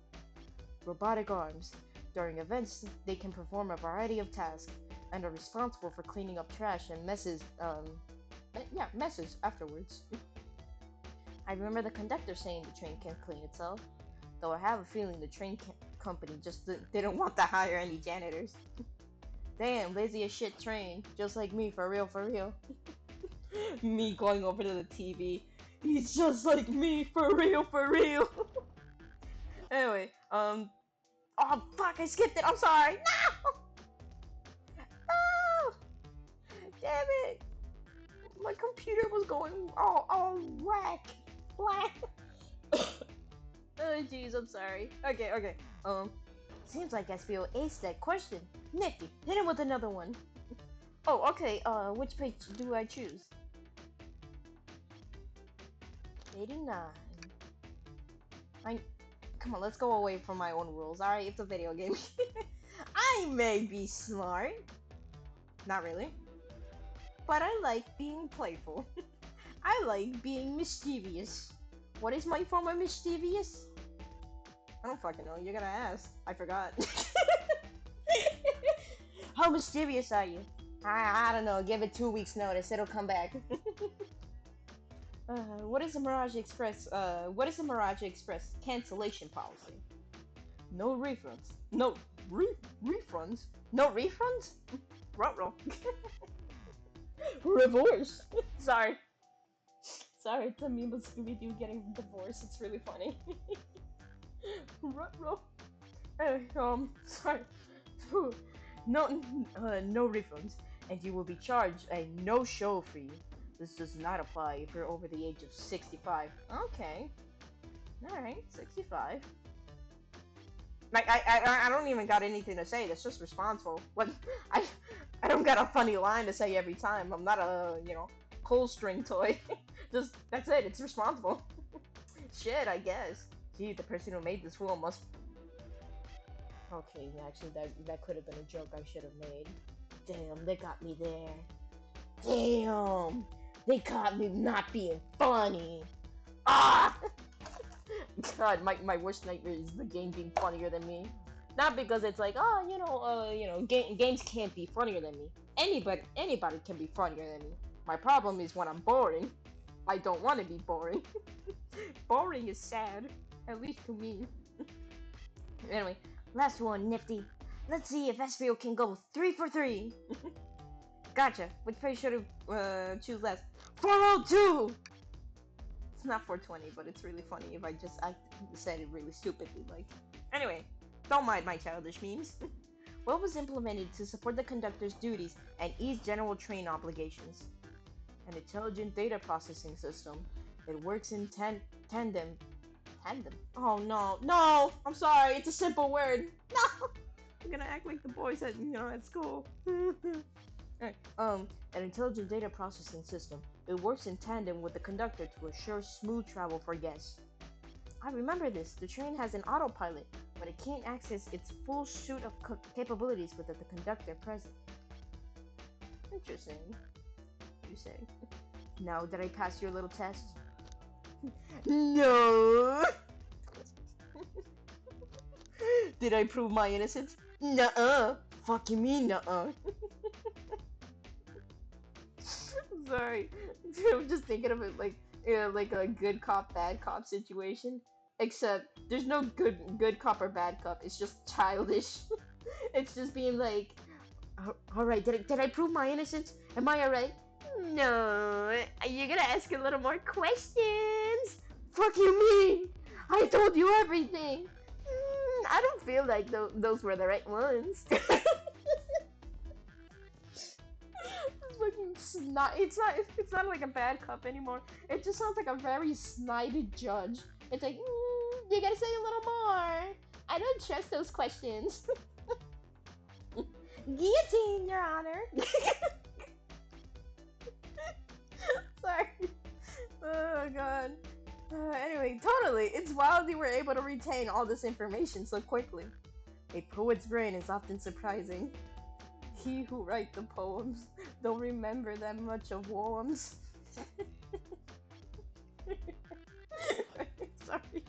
Robotic arms. During events, they can perform a variety of tasks and are responsible for cleaning up trash and messes afterwards. I remember the conductor saying the train can't clean itself, though I have a feeling the company just didn't want to hire any janitors. Damn, lazy as shit train, just like me, for real. Me going over to the TV, he's just like me, for real. Anyway, oh fuck, I skipped it, I'm sorry, no! No! Damn it! My computer was going all whack. Oh jeez, I'm sorry. Okay. Seems like SBO aced that question. Nifty, hit him with another one. Oh, okay. Which page do I choose? 89. Come on, let's go away from my own rules. Alright, it's a video game. I may be smart. Not really. But I like being playful. I like being mischievous. What is my form of mischievous? I don't fucking know. You're gonna ask. I forgot. How mischievous are you? I don't know. Give it 2 weeks notice. It'll come back. What is the Mirage Express? What is the Mirage Express cancellation policy? No refunds. No refunds. No refunds. Ruh-roh. Reverse. Sorry, it's a meme of Scooby-Doo getting divorced. It's really funny. Ruh-roh. Sorry. No refunds, and you will be charged a no-show fee. This does not apply if you're over the age of 65. Okay. Alright, 65. Like, I don't even got anything to say. That's just responsible. What? I don't got a funny line to say every time. I'm not a, pull string toy. Just, that's it. It's responsible. Shit, I guess. Gee, the person who made this rule must... Okay, actually, that could have been a joke I should have made. Damn, they got me there. Damn! They caught me not being funny! Ah! God, my worst nightmare is the game being funnier than me. Not because it's like, games can't be funnier than me. Anybody can be funnier than me. My problem is when I'm boring. I don't want to be boring. Boring is sad, at least to me. Anyway, last one, Nifty. Let's see if SVO can go 3 for 3. Gotcha. Which page should I choose last? 402! It's not 420, but it's really funny if I said it really stupidly. Like, anyway, don't mind my childish memes. What was implemented to support the conductor's duties and ease general train obligations? An intelligent data processing system. It works in tandem. Tandem? Oh no, no! I'm sorry, it's a simple word. No! I'm gonna act like the boys at school. Alright, an intelligent data processing system. It works in tandem with the conductor to assure smooth travel for guests. I remember this. The train has an autopilot, but it can't access its full suite of capabilities without the conductor present. Interesting, you say. Now, did I pass your little test? No! Did I prove my innocence? Nuh-uh! Fucking me, nuh-uh. Sorry. I'm just thinking of it like, like a good cop, bad cop situation. Except there's no good cop or bad cop. It's just childish. It's just being like, all right, did I prove my innocence? Am I all right? No, you're gonna ask a little more questions. Fuck you mean? I told you everything. I don't feel like those were the right ones. Fucking snot. It's not like a bad cop anymore. It just sounds like a very snited judge. It's like, you gotta say a little more. I don't trust those questions. Guillotine, Your Honor. Sorry. Oh god. Anyway, totally. It's wild you were able to retain all this information so quickly. A poet's brain is often surprising. He who write the poems don't remember that much of poems. Sorry.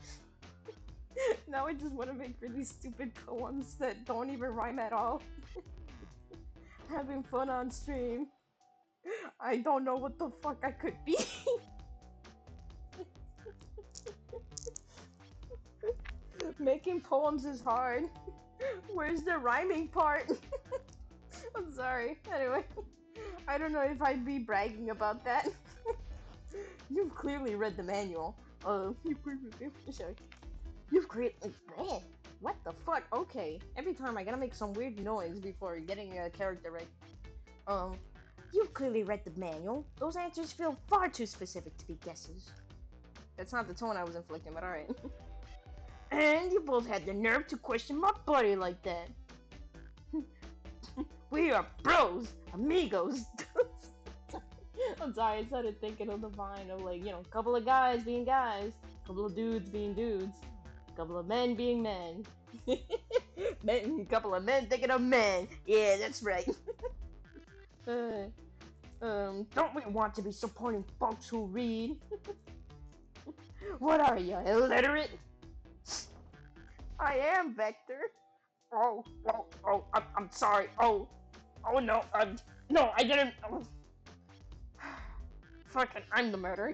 Now I just want to make really stupid poems that don't even rhyme at all. Having fun on stream. I don't know what the fuck I could be. Making poems is hard. Where's the rhyming part? I'm sorry. Anyway, I don't know if I'd be bragging about that. You've clearly read the manual. Sorry. You've created. Man, what the fuck? Okay. Every time I gotta make some weird noise before getting a character right. You've clearly read the manual. Those answers feel far too specific to be guesses. That's not the tone I was inflicting, but alright. And you both had the nerve to question my buddy like that. We are bros, amigos. I'm sorry, I started thinking of the vine of like, couple of guys being guys, couple of dudes being dudes, couple of men being men. Couple of men thinking of men. Yeah, that's right. Don't we want to be supporting folks who read? What are you, illiterate? I am, Vector. I'm sorry. Oh no, no, I didn't. Oh. Fucking, I'm the murderer.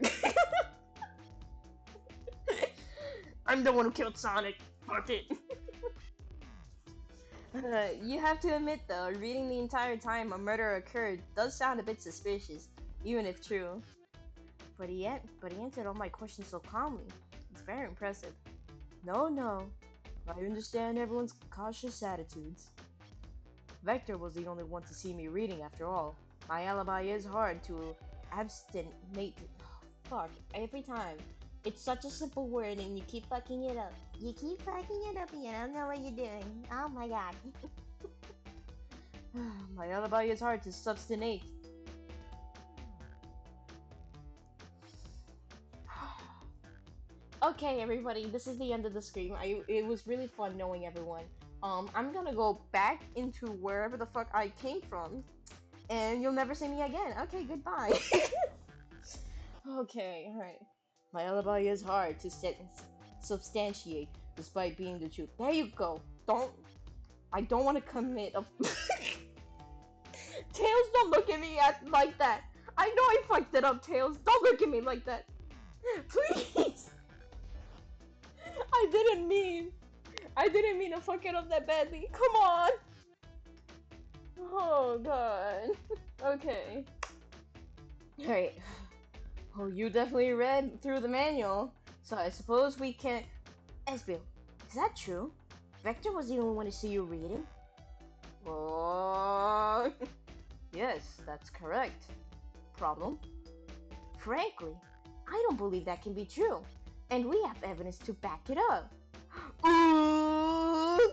I'm the one who killed Sonic. Fuck it. You have to admit though, reading the entire time a murder occurred does sound a bit suspicious, even if true. But he answered all my questions so calmly. It's very impressive. No. I understand everyone's cautious attitudes. Vector was the only one to see me reading after all. My alibi is hard to abstinate. Oh, fuck, every time. It's such a simple word and you keep fucking it up. You keep fucking it up and you don't know what you're doing. Oh my god. My alibi is hard to substinate. Okay, everybody, this is the end of the stream. It was really fun knowing everyone. I'm gonna go back into wherever the fuck I came from, and you'll never see me again. Okay, goodbye. Okay, alright. My alibi is hard to substantiate, despite being the truth. There you go. I don't want to commit a... Tails, don't look at me like that. I know I fucked it up, Tails. Don't look at me like that. Please. I didn't mean to fuck it up that badly. Come on. Oh god. Okay. Alright. Oh, you definitely read through the manual, so I suppose we can. Esbio, is that true? Vector was the only one to see you reading? Oh, yes, that's correct. Problem? Frankly, I don't believe that can be true, and we have evidence to back it up. Ooh,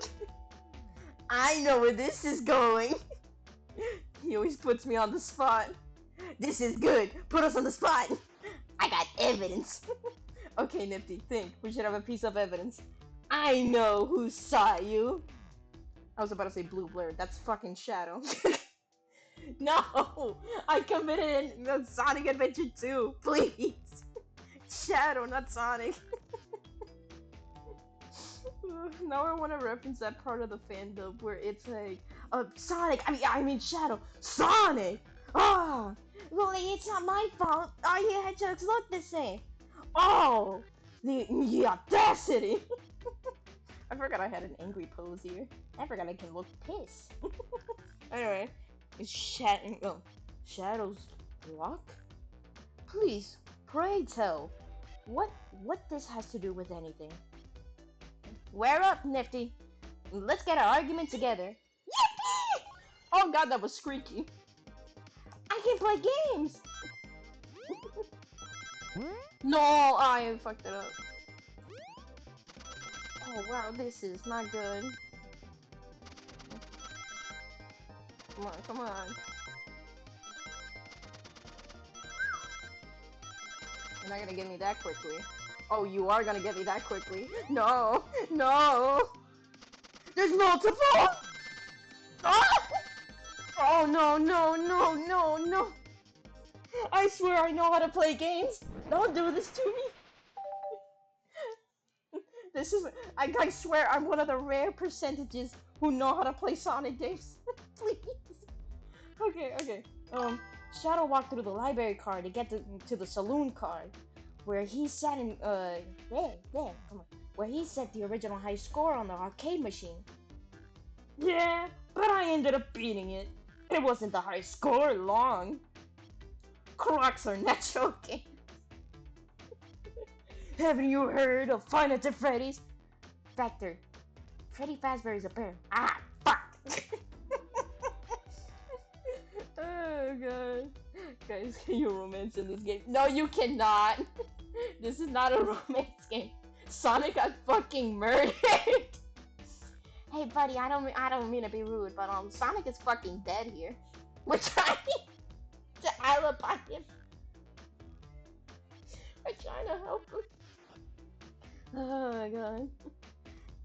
I know where this is going. He always puts me on the spot. This is good. Put us on the spot. I got evidence. Okay, Nifty, think. We should have a piece of evidence. I know who saw you. I was about to say Blue Blur. That's fucking Shadow. No! I committed a Sonic Adventure 2. Please! Shadow, not Sonic. Now I want to reference that part of the fandom where it's like, Sonic, I mean Shadow, Sonic! Ah! Well, it's not my fault. All your hedgehogs look the same. Oh! The audacity! I forgot I had an angry pose here. I forgot I can look pissed. Anyway, it's Shadow's luck? Please, pray tell, what this has to do with anything. Wear up, Nifty. Let's get our argument together. Yippee! Oh god, that was squeaky. I can play games! No, I fucked it up. Oh wow, this is not good. Come on, come on. You're not gonna get me that quickly. Oh, you are gonna get me that quickly. No, no! There's multiple! Ah! Oh no, no, no, no, no! I swear I know how to play games! Don't do this to me! This is. I swear I'm one of the rare percentages who know how to play Sonic games. Please! Okay, okay. Shadow walked through the library car to get to the saloon car, where he sat in, come on. Where he set the original high score on the arcade machine. Yeah, but I ended up beating it. It wasn't the high score long. Clocks are natural games. Haven't you heard of Five Nights at Freddy's? Factor. Freddy Fazbear's a bear. Ah, fuck! Oh god. Guys, can you romance in this game? No, you cannot! This is not a romance game. Sonic got fucking murdered! Hey buddy, I don't mean to be rude, but Sonic is fucking dead here. We're trying to alibi him. We're trying to help him. Oh my god.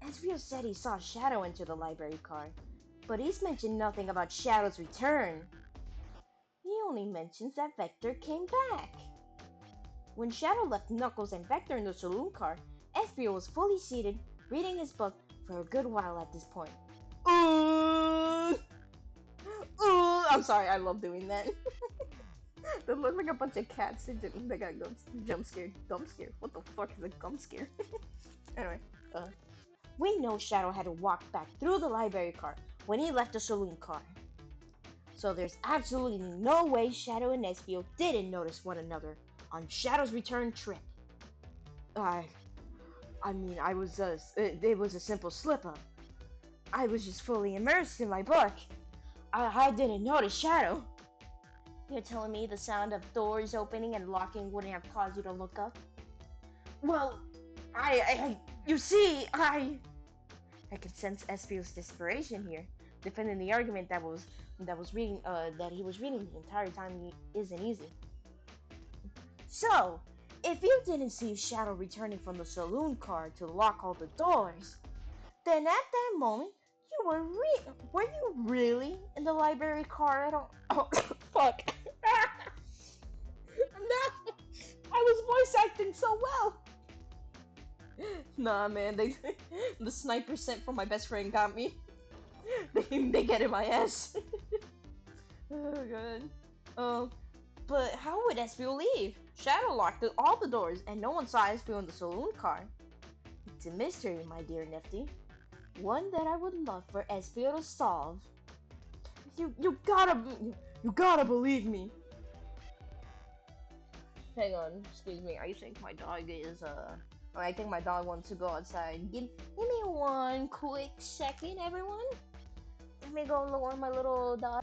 Ezreal said he saw Shadow enter the library car, but he's mentioned nothing about Shadow's return. He only mentions that Vector came back. When Shadow left Knuckles and Vector in the saloon car, Ezreal was fully seated, reading his book for a good while at this point. I'm sorry, I love doing that. They look like a bunch of cats. They got jump scared. Gum scared. What the fuck is a gum scare? Anyway, we know Shadow had to walk back through the library car when he left the saloon car. So there's absolutely no way Shadow and Ezreal didn't notice one another on Shadow's return trip. It was a simple slip-up. I was just fully immersed in my book. I didn't notice Shadow. You're telling me the sound of doors opening and locking wouldn't have caused you to look up? Well, you see, I can sense Espio's desperation here, defending the argument that he was reading the entire time isn't easy. So, if you didn't see Shadow returning from the saloon car to lock all the doors, then at that moment were you really in the library car at all? Oh, fuck! No, I was voice acting so well. Nah, man, the sniper sent from my best friend got me. They get in my ass. Oh god. But how would Espio leave? Shadow locked all the doors, and no one saw Espio in the saloon car. It's a mystery, my dear Nifty. One that I would love for Espio to solve. you gotta believe me. Hang on, excuse me. I think my dog is I think my dog wants to go outside. Give me one quick second, everyone. Let me go lower my little dog.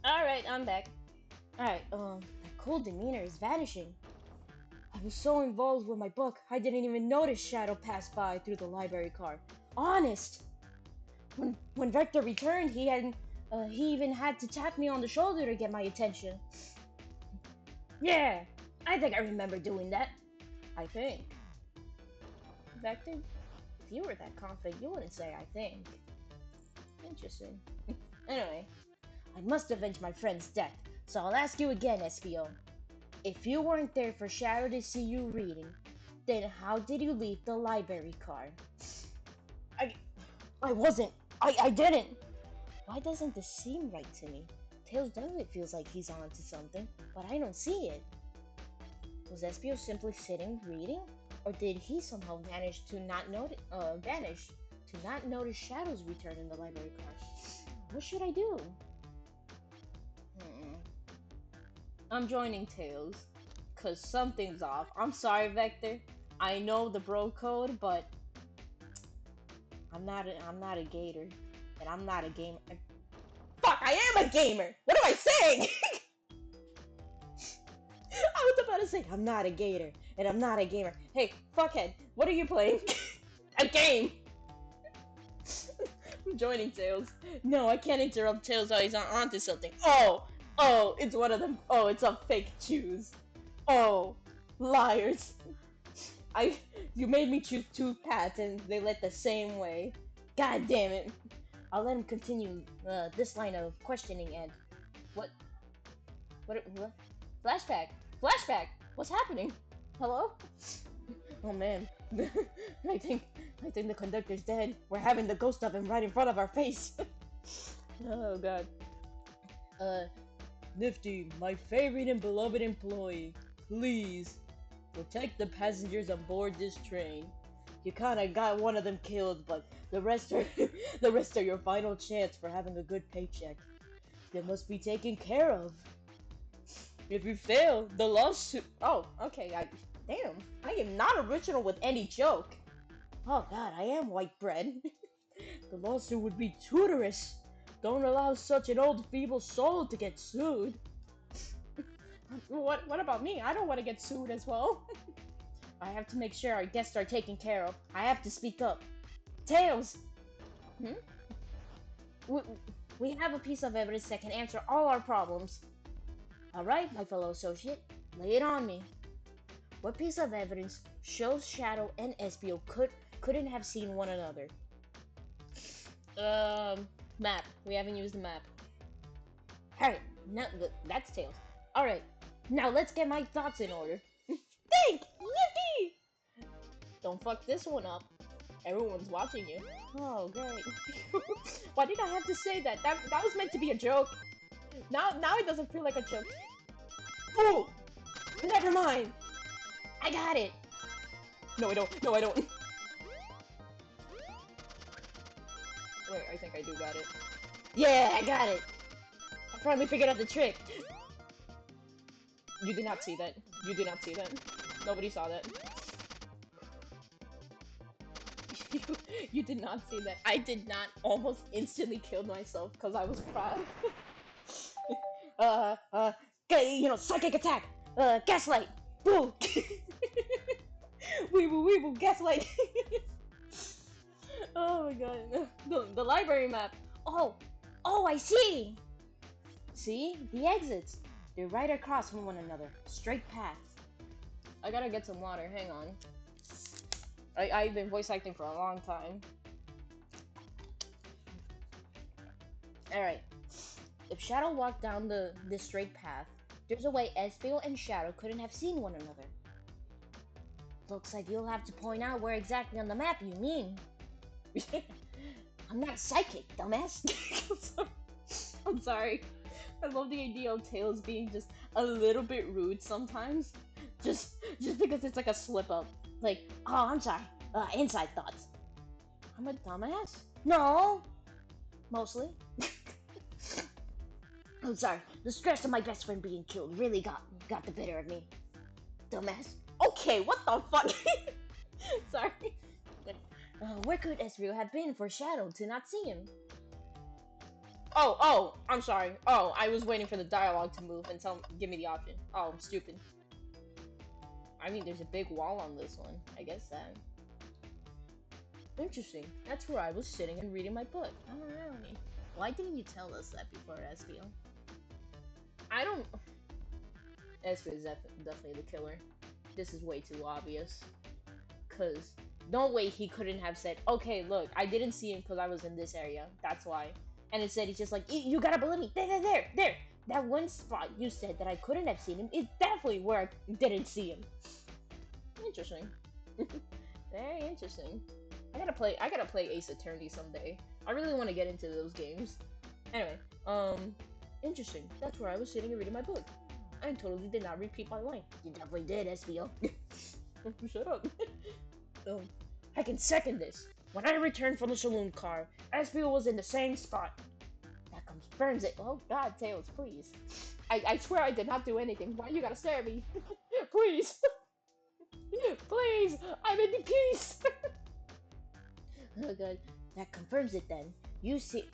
Alright, I'm back. Alright, that cool demeanor is vanishing. I was so involved with my book, I didn't even notice Shadow pass by through the library car. Honest! When Vector returned, he even had to tap me on the shoulder to get my attention. Yeah, I think I remember doing that. I think. Vector, if you were that confident, you wouldn't say I think. Interesting. Anyway, I must avenge my friend's death, so I'll ask you again, SPO. If you weren't there for Shadow to see you reading, then how did you leave the library car? I wasn't. I didn't. Why doesn't this seem right to me? Tails definitely feels like he's on to something, but I don't see it. Was SPO simply sitting reading? Or did he somehow manage to not notice vanish to not notice Shadow's return in the library car? What should I do? I'm joining Tails. Cause something's off. I'm sorry, Vector. I know the bro code, but I'm not a gator. And I'm not a gamer. Fuck, I am a gamer! What am I saying? I was about to say, I'm not a gator, and I'm not a gamer. Hey, fuckhead, what are you playing? A game! I'm joining Tails. No, I can't interrupt Tails while he's onto something. Oh, it's one of them. Oh, it's a fake choose. Oh, liars. You made me choose two paths and they led the same way. God damn it. I'll let him continue this line of questioning and what? Flashback? Flashback? What's happening? Hello? Oh man, I think the conductor's dead. We're having the ghost of him right in front of our face. Oh god. Nifty, my favorite and beloved employee, please protect the passengers aboard this train. You kinda got one of them killed, but the rest are the rest are your final chance for having a good paycheck. They must be taken care of. If you fail, the lawsuit. Oh, okay. Damn, I am not original with any joke. Oh God, I am white bread. The lawsuit would be tutorous. Don't allow such an old, feeble soul to get sued. What about me? I don't want to get sued as well. I have to make sure our guests are taken care of. I have to speak up. Tails! Hmm? We, we have a piece of evidence that can answer all our problems. Alright, my fellow associate, lay it on me. What piece of evidence shows Shadow and SPO couldn't have seen one another? Map. We haven't used the map. Alright, now that's Tails. Alright, now let's get my thoughts in order. Think! Yippee! Don't fuck this one up. Everyone's watching you. Oh, great. Why did I have to say that? That was meant to be a joke. Now it doesn't feel like a joke. Oh! Never mind! I got it! No, I don't. No, I don't. Wait, I think I do got it. Yeah, I got it! I finally figured out the trick. You did not see that. You did not see that. Nobody saw that. You did not see that. I did not almost instantly kill myself because I was proud. Psychic attack! Gaslight! Boo! Weeble, gaslight! Oh my god. The library map! Oh, I see! See? The exits! They're right across from one another. Straight path. I gotta get some water, hang on. I've been voice acting for a long time. Alright. If Shadow walked down this straight path, there's a way Espio and Shadow couldn't have seen one another. Looks like you'll have to point out where exactly on the map you mean. I'm not psychic, dumbass. I'm sorry. I love the idea of Tails being just a little bit rude sometimes, just because it's like a slip up. Like, oh, I'm sorry. Inside thoughts. I'm a dumbass. No, mostly. I'm sorry. The stress of my best friend being killed really got the better of me. Dumbass. Okay, what the fuck? Sorry. Where could Ezreal have been for Shadow to not see him? I'm sorry. Oh, I was waiting for the dialogue to move and give me the option. Oh, I'm stupid. I mean, there's a big wall on this one. I guess that. Interesting. That's where I was sitting and reading my book. Oh, really? Why didn't you tell us that before, Ezreal? I don't. Ezreal is definitely the killer. This is way too obvious. Cause no way he couldn't have said, okay, look, I didn't see him because I was in this area. That's why. And instead, he's just like, you gotta believe me. There. That one spot you said that I couldn't have seen him is definitely where I didn't see him. Interesting. Very interesting. I gotta play Ace Attorney someday. I really want to get into those games. Anyway, interesting. That's where I was sitting and reading my book. I totally did not repeat my line. You definitely did, SBO. Shut up. I can second this. When I returned from the saloon car, SBO was in the same spot. That confirms it. Oh God, Tails, please. I swear I did not do anything. Why you gotta stare at me? Please. Please, I'm in peace. Oh God, that confirms it then. You see,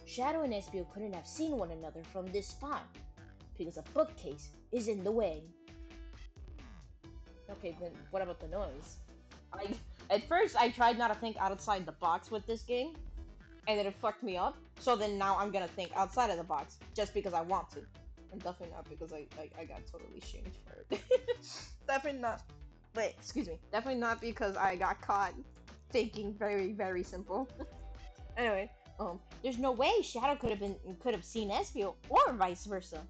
Shadow and SBO couldn't have seen one another from this spot because a bookcase is in the way. Okay, then what about the noise? At first I tried not to think outside the box with this game, and then it fucked me up. So then now I'm gonna think outside of the box just because I want to, and definitely not because I got totally shamed for it. Definitely not. Wait, excuse me. Definitely not because I got caught thinking very simple. Anyway, there's no way Shadow could have seen Espio or vice versa.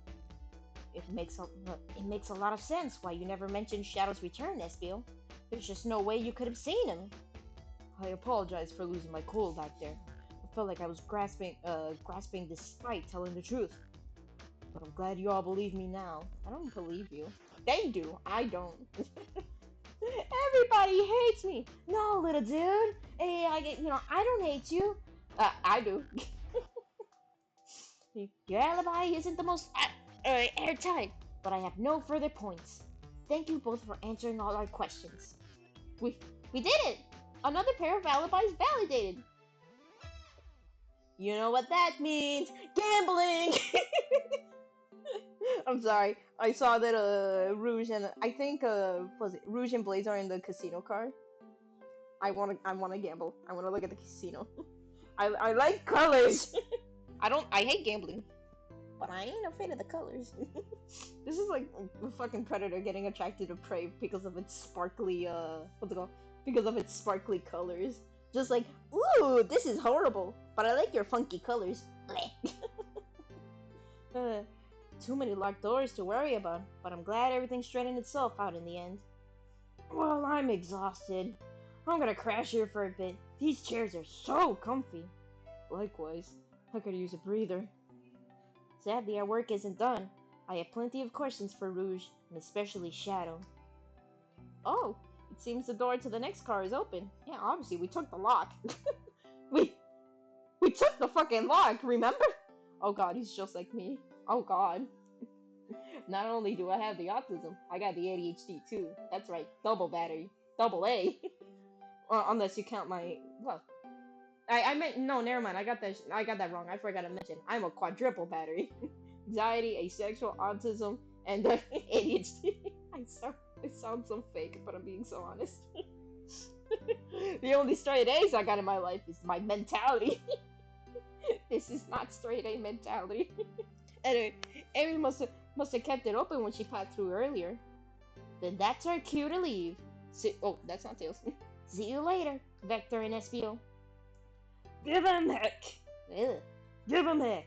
It makes a lot of sense why you never mentioned Shadow's return, Espio. There's just no way you could have seen him. I apologize for losing my cool back there. I felt like I was grasping despite telling the truth. But I'm glad you all believe me now. I don't believe you. They do. I don't. Everybody hates me. No, little dude. Hey, I don't hate you. I do. Your alibi isn't the most airtight, but I have no further points. Thank you both for answering all our questions. We we did it! Another pair of alibis validated. You know what that means? Gambling. I'm sorry. I saw that Rouge and I think was it Rouge and Blaze are in the casino car. I wanna gamble. I wanna look at the casino. I like colors. I hate gambling. But I ain't afraid of the colors. This is like a fucking predator getting attracted to prey because of its sparkly what's it called? Because of its sparkly colors. Just like, ooh, this is horrible, but I like your funky colors. uh, too many locked doors to worry about, but I'm glad everything straightened itself out in the end. Well, I'm exhausted. I'm gonna crash here for a bit. These chairs are so comfy. Likewise, I could use a breather. Sadly, our work isn't done. I have plenty of questions for Rouge, and especially Shadow. Oh, it seems the door to the next car is open. Yeah, obviously, we took the lock. we we took the fucking lock, remember? Oh god, he's just like me. Oh god. Not only do I have the autism, I got the ADHD too. That's right, double battery. Double A. Unless you count my... Well, I meant... No, never mind. I got that wrong. I forgot to mention. I'm a quadruple battery. Anxiety, asexual, autism, and ADHD. I sound so fake, but I'm being so honest. The only straight A's I got in my life is my mentality. This is not straight A mentality. Anyway, Amy must have kept it open when she passed through earlier. Then that's our cue to leave. Oh, that's not Tails. See you later, Vector and SBO. Give him heck. Ugh. Give him heck.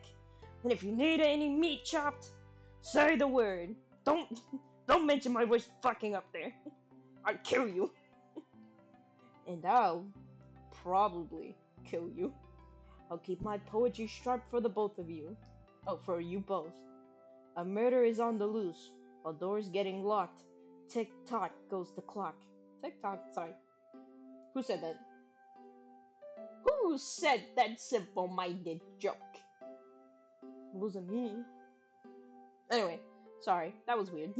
And if you need any meat chopped, say the word. Don't mention my voice fucking up there. I'll kill you. And I'll probably kill you. I'll keep my poetry sharp for the both of you. Oh, for you both. A murder is on the loose. A door's getting locked. Tick tock goes the clock. Tick tock, sorry. Who said that? Who said that simple minded joke? It wasn't me. Anyway, sorry, that was weird.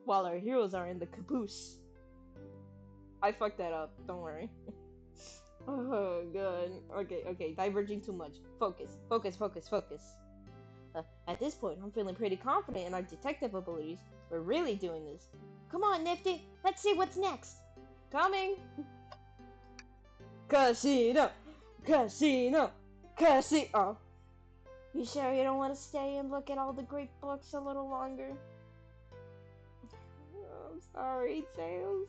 While our heroes are in the caboose. I fucked that up, don't worry. Oh, good. Okay, diverging too much. Focus. At this point, I'm feeling pretty confident in our detective abilities. We're really doing this. Come on, Nifty, let's see what's next. Coming! Casino! Casino! Casino! You sure you don't want to stay and look at all the great books a little longer? Oh, I'm sorry, Tails.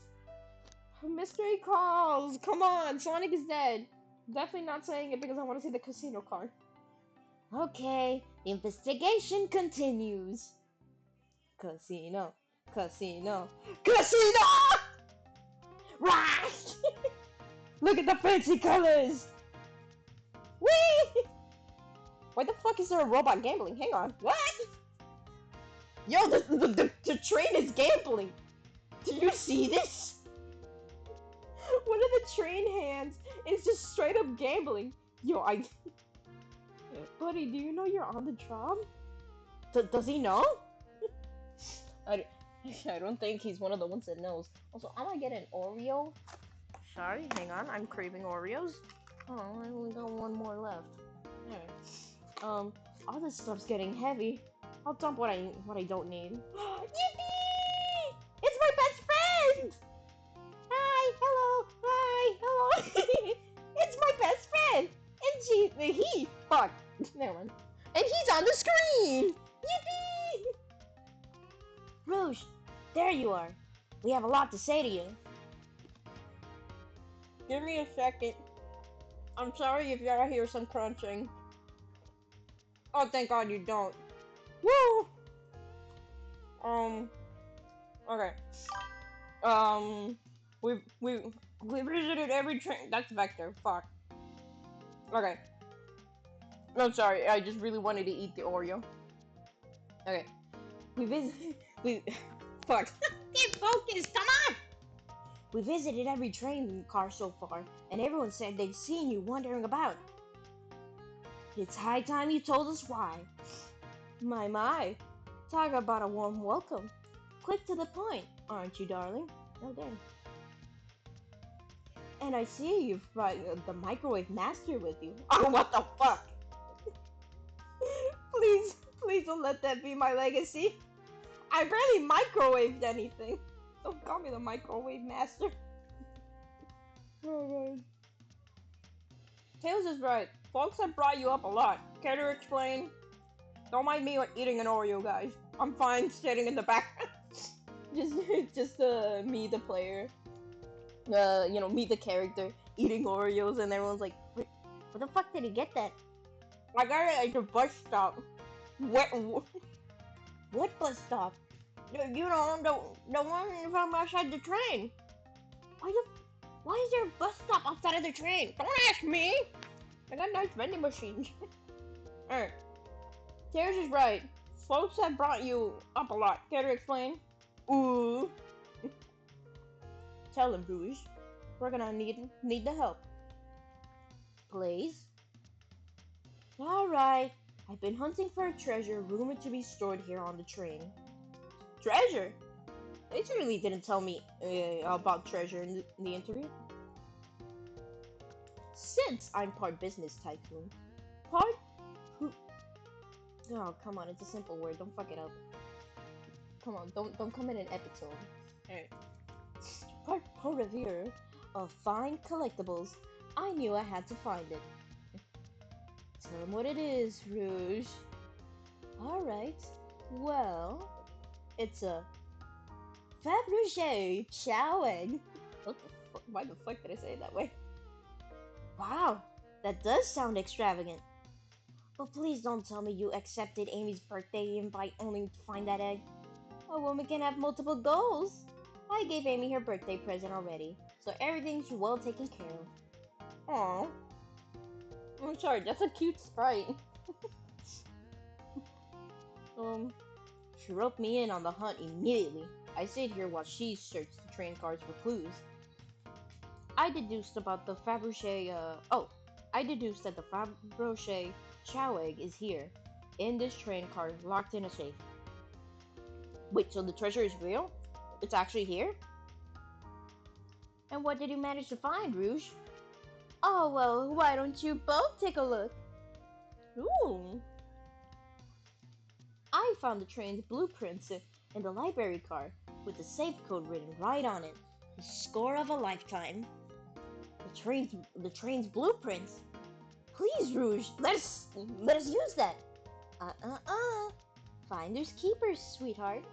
Mystery calls! Come on, Sonic is dead. Definitely not saying it because I want to see the casino card. Okay, the investigation continues. Casino, casino, casino! Right! Look at the fancy colors! Whee! Why the fuck is there a robot gambling? Hang on, what? Yo, the train is gambling! Did you see this? One of the train hands is just straight up gambling. Yo, Buddy, do you know you're on the job? Does he know? I, I don't think he's one of the ones that knows. Also, I'm gonna get an Oreo. Sorry, hang on. I'm craving Oreos. Oh, I only got one more left. Alright. All this stuff's getting heavy. I'll dump what I don't need. Yippee! It's my best friend! Hi, hello, hi, hello. It's my best friend! And fuck, never mind. And he's on the screen! Yippee! Rouge, there you are. We have a lot to say to you. Give me a second. I'm sorry if y'all hear some crunching. Oh, thank God you don't. Woo! Okay. We visited every train. That's Vector. Fuck. Okay. No, sorry. I just really wanted to eat the Oreo. Okay. We fuck. Get focused. Come on. We visited every train car so far, and everyone said they'd seen you wandering about. It's high time you told us why. My. Talk about a warm welcome. Quick to the point, aren't you, darling? Oh, damn. And I see you've brought the microwave master with you. Oh, what the fuck? Please don't let that be my legacy. I barely microwaved anything. Don't call me the microwave master. Oh, God. Tails is right. Folks have brought you up a lot. Care to explain? Don't mind me eating an Oreo, guys. I'm fine sitting in the back. just me, the player. Me, the character, eating Oreos, and everyone's like, where the fuck did he get that? I got it at the bus stop. What bus stop? You know, the one from outside the train. Why is there a bus stop outside of the train? Don't ask me! I got nice vending machines. Alright. Tears is right. Folks have brought you up a lot. Care to explain? Ooh. Tell him, Rouge. We're gonna need the help. Please? Alright. I've been hunting for a treasure rumored to be stored here on the train. Treasure? They really didn't tell me about treasure in the interview. Since I'm part business tycoon, part who? Oh, come on, it's a simple word. Don't fuck it up. Come on, don't come in an epitome. Alright. Part purveyor of fine collectibles, I knew I had to find it. Tell him what it is, Rouge. Alright. Well, it's a Fabergé chow egg. What the fuck? Why the fuck did I say it that way? Wow, that does sound extravagant. But please don't tell me you accepted Amy's birthday invite only to find that egg. A woman can have multiple goals. I gave Amy her birthday present already, so everything's well taken care of. Aww. I'm sorry, that's a cute sprite. Um, she roped me in on the hunt immediately. I stayed here while she searched the train cars for clues. I deduced about the I deduced that the Fabergé chow egg is here, in this train car, locked in a safe. Wait, so the treasure is real? It's actually here? And what did you manage to find, Rouge? Oh, well, why don't you both take a look? Ooh. I found the train's blueprints in the library car, with the safe code written right on it. The score of a lifetime. The train's blueprints. Please, Rouge, let us use that. Uh. Finders keepers, sweetheart.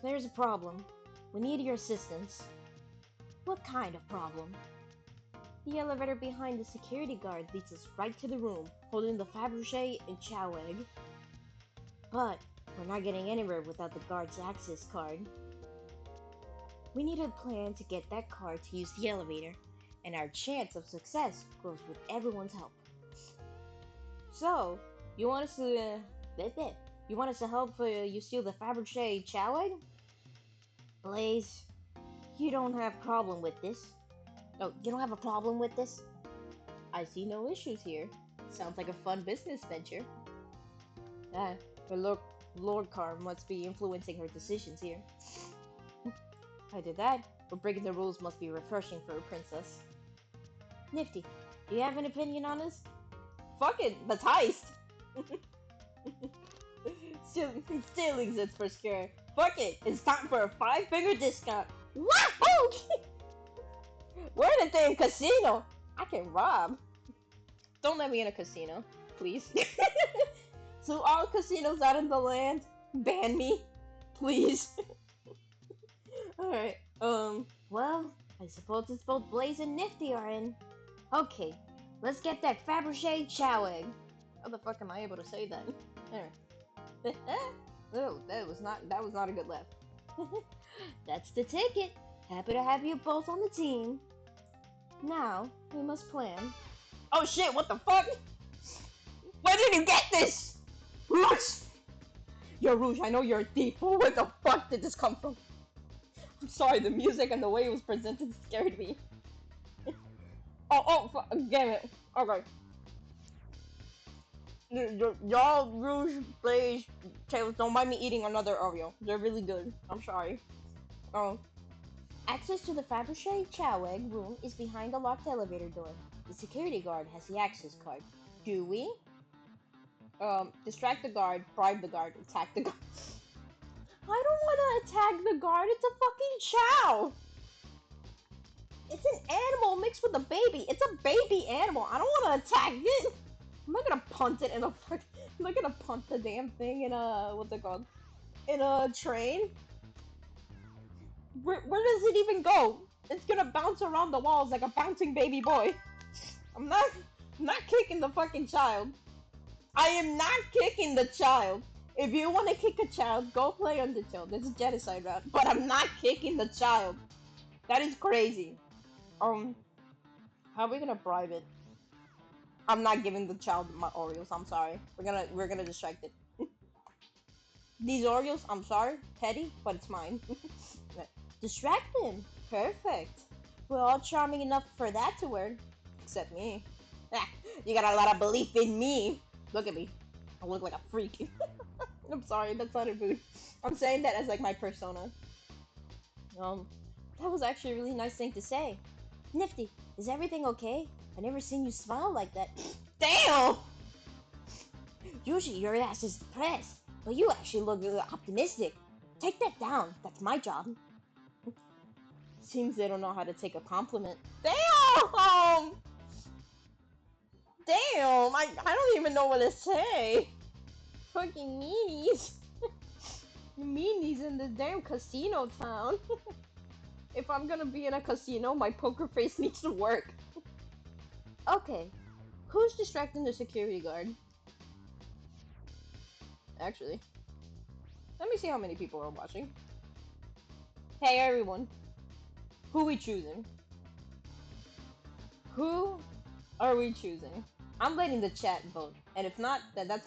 There's a problem. We need your assistance. What kind of problem? The elevator behind the security guard leads us right to the room, holding the Fabergé and chow egg. But we're not getting anywhere without the guard's access card. We need a plan to get that card to use the elevator, and our chance of success grows with everyone's help. So, you want us to... You want us to help you steal the Fabergé chow egg? Blaze, you don't have problem with this. Oh, you don't have a problem with this? I see no issues here. Sounds like a fun business venture. Ah, but look, Lord Carr must be influencing her decisions here. I did that, but breaking the rules must be refreshing for a princess. Nifty, do you have an opinion on this? Fuck it, that's heist! Still exists for scare. Fuck it, it's time for a 5-finger discount. Wahoo! We're in a damn casino. I can rob. Don't let me in a casino, please. So all casinos out in the land, ban me, please. Alright, well, I suppose it's both Blaze and Nifty are in. Okay, let's get that Fabergé chow egg. How the fuck am I able to say that? Anyway. Oh, that was not a good laugh. That's the ticket. Happy to have you both on the team. Now, we must plan. Oh shit, what the fuck? Where did you get this? Rouge! Yo, Rouge, I know you're a thief, but where the fuck did this come from? I'm sorry, the music and the way it was presented scared me. Damn it. Okay. Y'all, Rouge, Blaze, Tails, don't mind me eating another Oreo. They're really good. I'm sorry. Oh. Access to the Fabergé chow egg room is behind the locked elevator door. The security guard has the access card. Do we? Distract the guard, bribe the guard, attack the guard. I don't want to attack the guard. It's a fucking chow. It's an animal mixed with a baby. It's a baby animal. I don't want to attack it. I'm not gonna punt it in a fuck. I'm not gonna punt the damn thing in a what's it called? In a train. Where does it even go? It's gonna bounce around the walls like a bouncing baby boy. I'm not kicking the fucking child. I am not kicking the child. If you want to kick a child, go play Undertale. This is genocide route. But I'm not kicking the child. That is crazy. How are we gonna bribe it? I'm not giving the child my Oreos. I'm sorry. We're gonna distract it. These Oreos, I'm sorry, petty, but it's mine. Distract him. Perfect. We're all charming enough for that to work. Except me. You got a lot of belief in me. Look at me. I look like a freak. I'm sorry, that's not a rude. I'm saying that as like my persona. That was actually a really nice thing to say. Nifty, is everything okay? I never seen you smile like that. Damn! Usually your ass is depressed, but you actually look really optimistic. Take that down. That's my job. Seems they don't know how to take a compliment. Damn! Damn! I don't even know what to say. Fucking meanies. Meanies in this damn casino town. If I'm gonna be in a casino, my poker face needs to work. Okay, who's distracting the security guard? Actually, let me see how many people are watching. Hey everyone, who we choosing? Who are we choosing? I'm letting the chat vote, and if not, then that's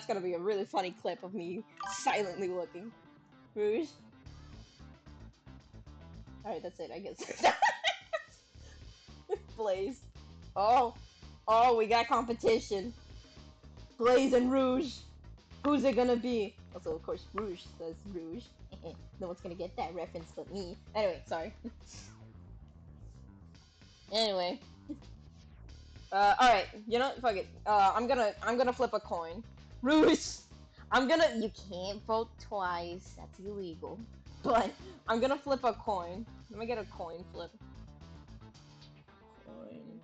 gonna be a really funny clip of me silently looking. Rouge. All right, that's it. I guess. Blaze. Oh, oh, we got competition. Blaze and Rouge. Who's it gonna be? Also, of course, Rouge says Rouge. No one's gonna get that reference but me. Anyway, sorry. Anyway. Alright, you know, fuck it. I'm gonna flip a coin. Rouge! You can't vote twice. That's illegal. But, I'm gonna flip a coin. Let me get a coin flip. Coin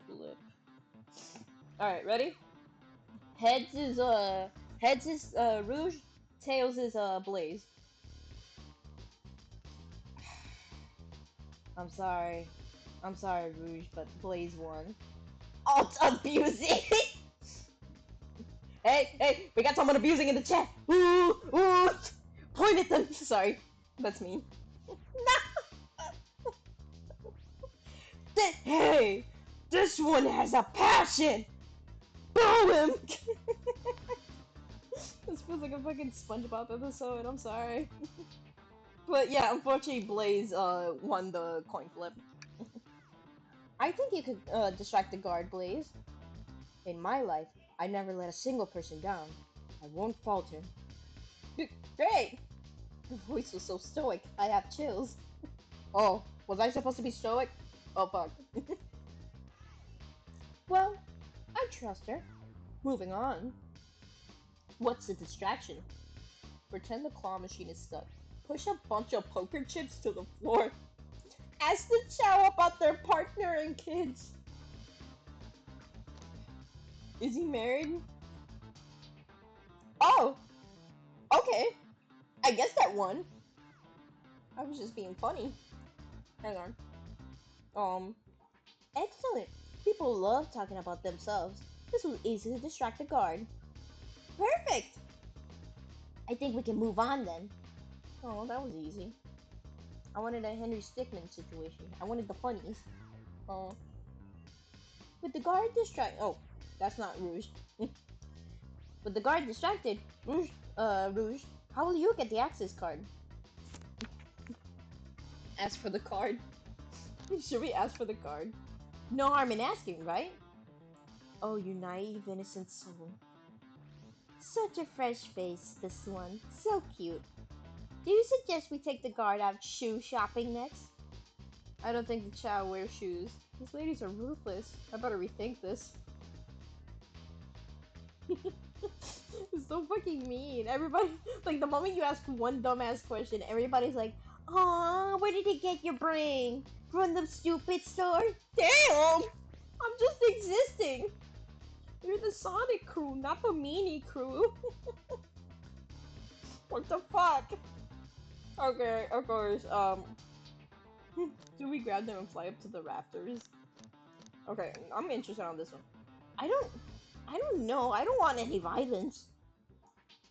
flip. Alright, ready? Heads is, Rouge. Tails is, Blaze. I'm sorry. I'm sorry, Rouge, but Blaze won. Oh, it's abusing! Hey, we got someone abusing in the chat! Ooh, ooh! Point at them! Sorry, that's me. No! Hey! This one has a passion! Boo him! This feels like a fucking SpongeBob episode, I'm sorry. But yeah, unfortunately Blaze, won the coin flip. I think you could, distract the guard, Blaze. In my life, I never let a single person down. I won't falter. Great! Her voice was so stoic, I have chills. Oh, was I supposed to be stoic? Oh fuck. Well, I trust her. Moving on. What's the distraction? Pretend the claw machine is stuck. Push a bunch of poker chips to the floor. Ask the chow about their partner and kids. Is he married? Oh, okay. I guess that won. I was just being funny. Hang on. Excellent. People love talking about themselves. This will easily distract the guard. Perfect! I think we can move on then. Oh, that was easy. I wanted a Henry Stickmin situation. I wanted the funnies. Oh. With the guard distracted. Oh, that's not Rouge. With the guard distracted, Rouge, how will you get the access card? Ask for the card. Should we ask for the card? No harm in asking, right? Oh, you naive, innocent soul. Such a fresh face, this one. So cute. Do you suggest we take the guard out shoe shopping next? I don't think the chow wears shoes. These ladies are ruthless. I better rethink this. It's so fucking mean. Everybody, like, the moment you ask one dumbass question, everybody's like, "Aw, where did you get your brain? From the stupid store? Damn! I'm just existing. You're the Sonic crew, not the meanie crew." What the fuck? Okay, of course, do we grab them and fly up to the rafters? Okay, I'm interested on this one. I don't, I don't know. I don't want any violence.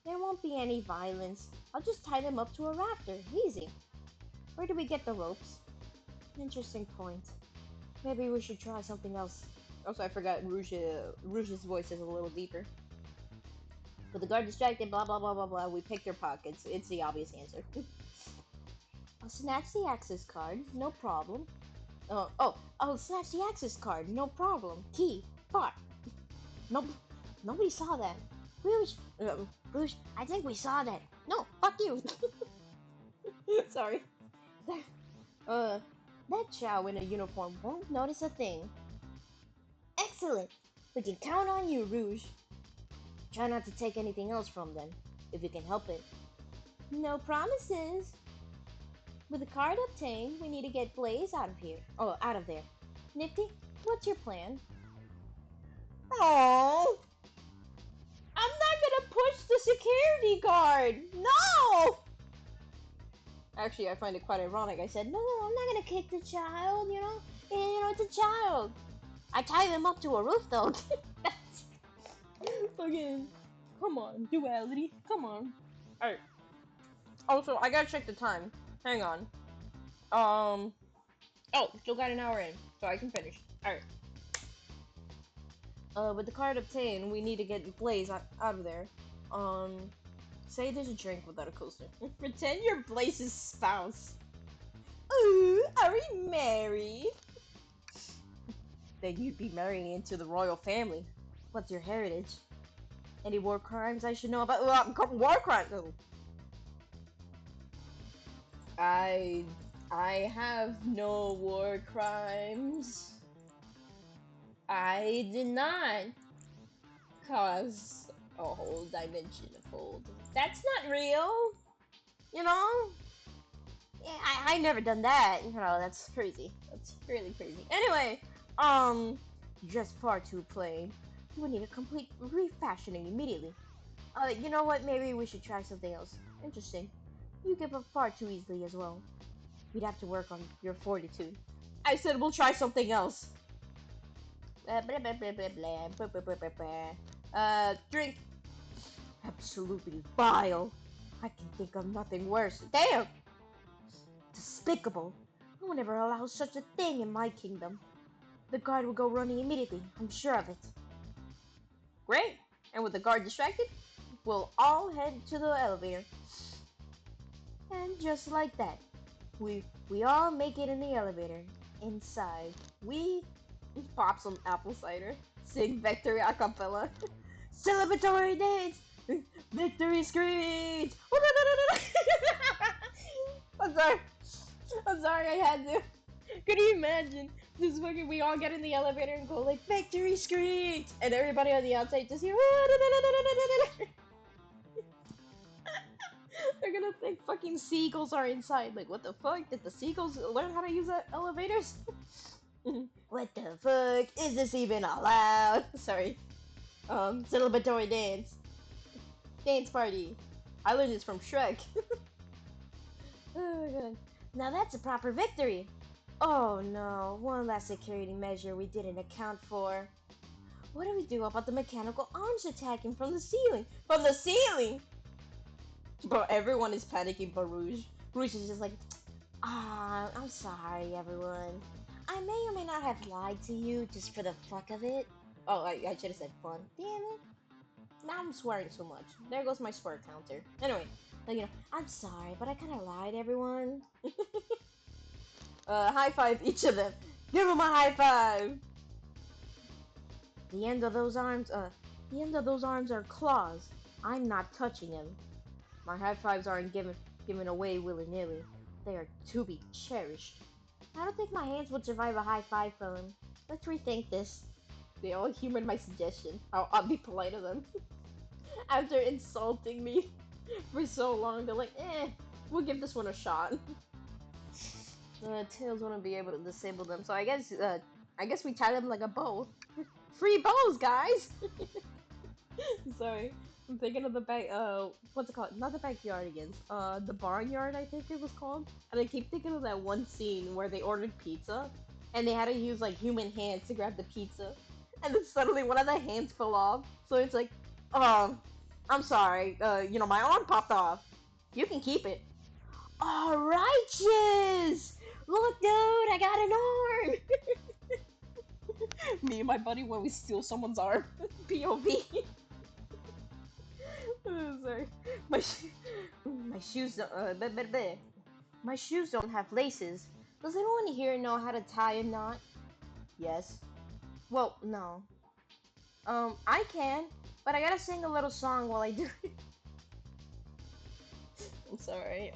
There won't be any violence. I'll just tie them up to a rafter. Easy. Where do we get the ropes? Interesting point. Maybe we should try something else. Also, I forgot Rouge's voice is a little deeper. With the guard distracted, blah blah blah blah blah, we picked their pockets. It's the obvious answer. I'll snatch the access card, no problem. I'll snatch the access card, no problem. Key, part. Nope, nobody saw that. Rouge, Rouge, I think we saw that. No, fuck you. Sorry. That chow in a uniform won't notice a thing. Excellent. We can count on you, Rouge. Try not to take anything else from them, if you can help it. No promises. With the card obtained, we need to get Blaze out of here. Oh, out of there. Nifty, what's your plan? Oh, I'm not gonna push the security guard. No. Actually, I find it quite ironic. I said, no, I'm not gonna kick the child. It's a child. I tie them up to a roof, though. That's fucking. Come on, duality. Come on. Alright. Also, I gotta check the time. Hang on. Oh, still got an hour in, so I can finish. Alright. With the card obtained, we need to get Blaze out of there. Um, say there's a drink without a coaster. Pretend you're Blaze's spouse. Ooh, are we married? Then you'd be marrying into the royal family. What's your heritage? Any war crimes I should know about? War crimes. Oh. I I have no war crimes. I did not cause a whole dimension to fold. That's not real. You know? Yeah, I never done that. You know, that's crazy. That's really crazy. Anyway, just far too plain. You would need a complete refashioning immediately. You know what? Maybe we should try something else. Interesting. You give up far too easily as well. We'd have to work on your fortitude. I said we'll try something else. Drink. Absolutely vile. I can think of nothing worse. Damn! Despicable. I will never allow such a thing in my kingdom. The guard will go running immediately, I'm sure of it. Great! And with the guard distracted, we'll all head to the elevator. And just like that, we all make it in the elevator. Inside, we pop some apple cider, sing victory a cappella, celebratory dance, victory screech. I'm sorry. I'm sorry, I had to. Could you imagine? Just fucking, we all get in the elevator and go like victory screech, and everybody on the outside just hear. They're gonna think fucking seagulls are inside. Like, what the fuck? Did the seagulls learn how to use elevators? What the fuck? Is this even allowed? Sorry. Celebratory dance. Dance party. I learned this from Shrek. Oh my god. Now that's a proper victory. Oh no, one last security measure we didn't account for. What do we do about the mechanical arms attacking from the ceiling? From the ceiling! Bro, everyone is panicking but Rouge. Rouge is just like, I'm sorry, everyone. I may or may not have lied to you just for the fuck of it. Oh, I should have said fun. Damn it. Now I'm swearing so much. There goes my swear counter. Anyway, I'm sorry, but I kind of lied, everyone. High five each of them. Give them a high five. The end of those arms, the end of those arms are claws. I'm not touching them. My high fives aren't given away willy nilly. They are to be cherished. I don't think my hands would survive a high five from him. Let's rethink this. They all humored my suggestion. I'll be polite to them. After insulting me for so long, they're like, we'll give this one a shot. Tails wouldn't be able to disable them, so I guess we tie them like a bow. Free bows, guys! Sorry. I'm thinking of the what's it called? Not the backyard again. The barnyard, I think it was called. And I keep thinking of that one scene where they ordered pizza, and they had to use, like, human hands to grab the pizza. And then suddenly one of the hands fell off. So it's like, I'm sorry, my arm popped off. You can keep it. Oh, righteous! Look, dude, I got an arm! Me and my buddy when we steal someone's arm. POV. Oh, sorry. My shoes don't, My shoes don't have laces. Does anyone here know how to tie a knot? Yes. Well, no. I can, but I gotta sing a little song while I do it. I'm sorry.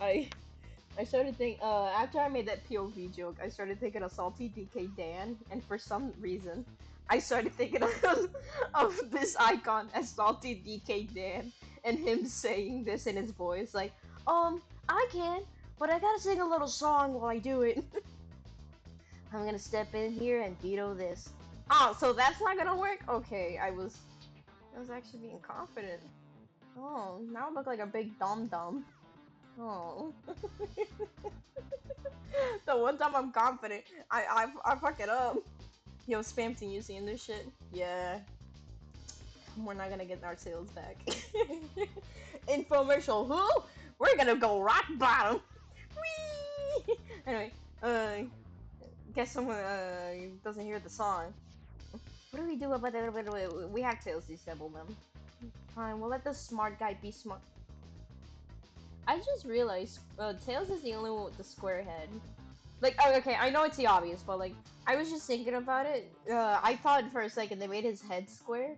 I started thinking, after I made that POV joke, I started thinking of Salty DK Dan, and for some reason, I started thinking of this icon as Salty DK Dan, and him saying this in his voice, like, I can, but I gotta sing a little song while I do it. I'm gonna step in here and veto this. Oh, so that's not gonna work? Okay, I was actually being confident. Oh, now I look like a big dum-dum. Oh. The one time I'm confident, I fuck it up. Yo, Spam Team, you seeing this shit? Yeah. We're not gonna get our sales back. Infomercial, who? We're gonna go rock bottom. Whee! Anyway, guess someone doesn't hear the song. What do we do about that? We have Tails disable them. Fine, we'll let the smart guy be smart. I just realized Tails is the only one with the square head. Like, oh, okay, I know it's the obvious, but like, I was just thinking about it. I thought for a second they made his head square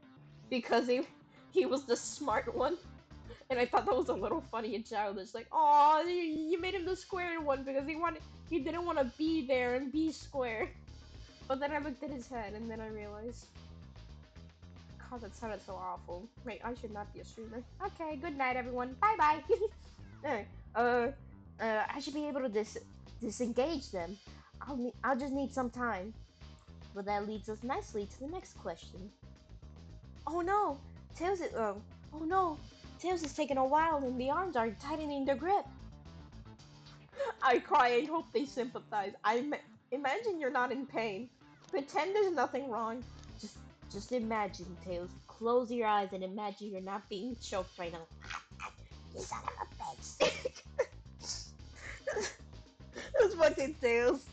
because he was the smart one, and I thought that was a little funny and childish. Like, oh, you made him the square one because he didn't want to be there and be square. But then I looked at his head, and then I realized, God, that sounded so awful. Wait, I should not be a streamer. Okay, good night, everyone. Bye bye. Alright, I should be able to disengage them. I'll just need some time. But that leads us nicely to the next question. Oh no, Tails is oh no, Tails is taking a while and the arms are tightening their grip. I cry and hope they sympathize. Imagine you're not in pain. Pretend there's nothing wrong. Just just imagine, Tails. Close your eyes and imagine you're not being choked right now. You son of a bitch. That's fucking Tails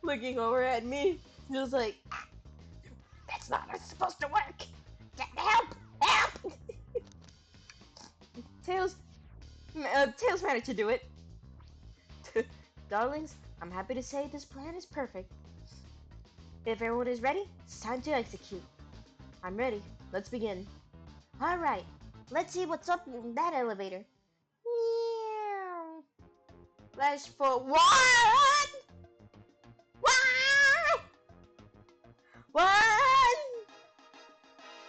looking over at me. Just like, that's not how it's supposed to work. Help! Help! Tails, Tails managed to do it. Darlings, I'm happy to say this plan is perfect. If everyone is ready, it's time to execute. I'm ready. Let's begin. Alright, let's see what's up in that elevator. Meow. Flash for what? What? What?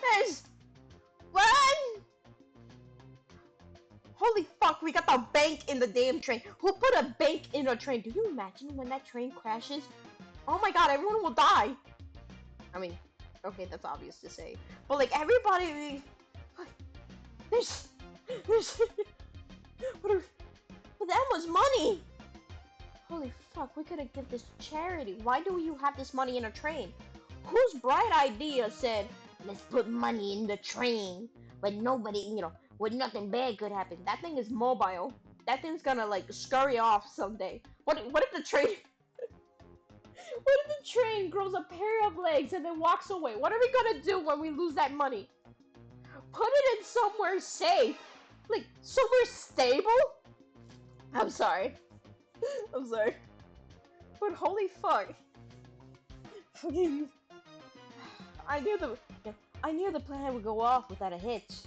There's what? Holy fuck, we got the bank in the damn train. Who put a bank in a train? Do you imagine when that train crashes? Oh my god, everyone will die. I mean, okay, that's obvious to say. But like everybody, there's, but that was money. Holy fuck, we could have given this to charity. Why do you have this money in a train? Whose bright idea said, let's put money in the train, but nobody, when nothing bad could happen? That thing is mobile. That thing's gonna like scurry off someday. What if the train what if the train grows a pair of legs and then walks away? What are we gonna do when we lose that money? Put it in somewhere safe. Like somewhere stable? I'm sorry. I'm sorry. But holy fuck. I knew the plan would go off without a hitch.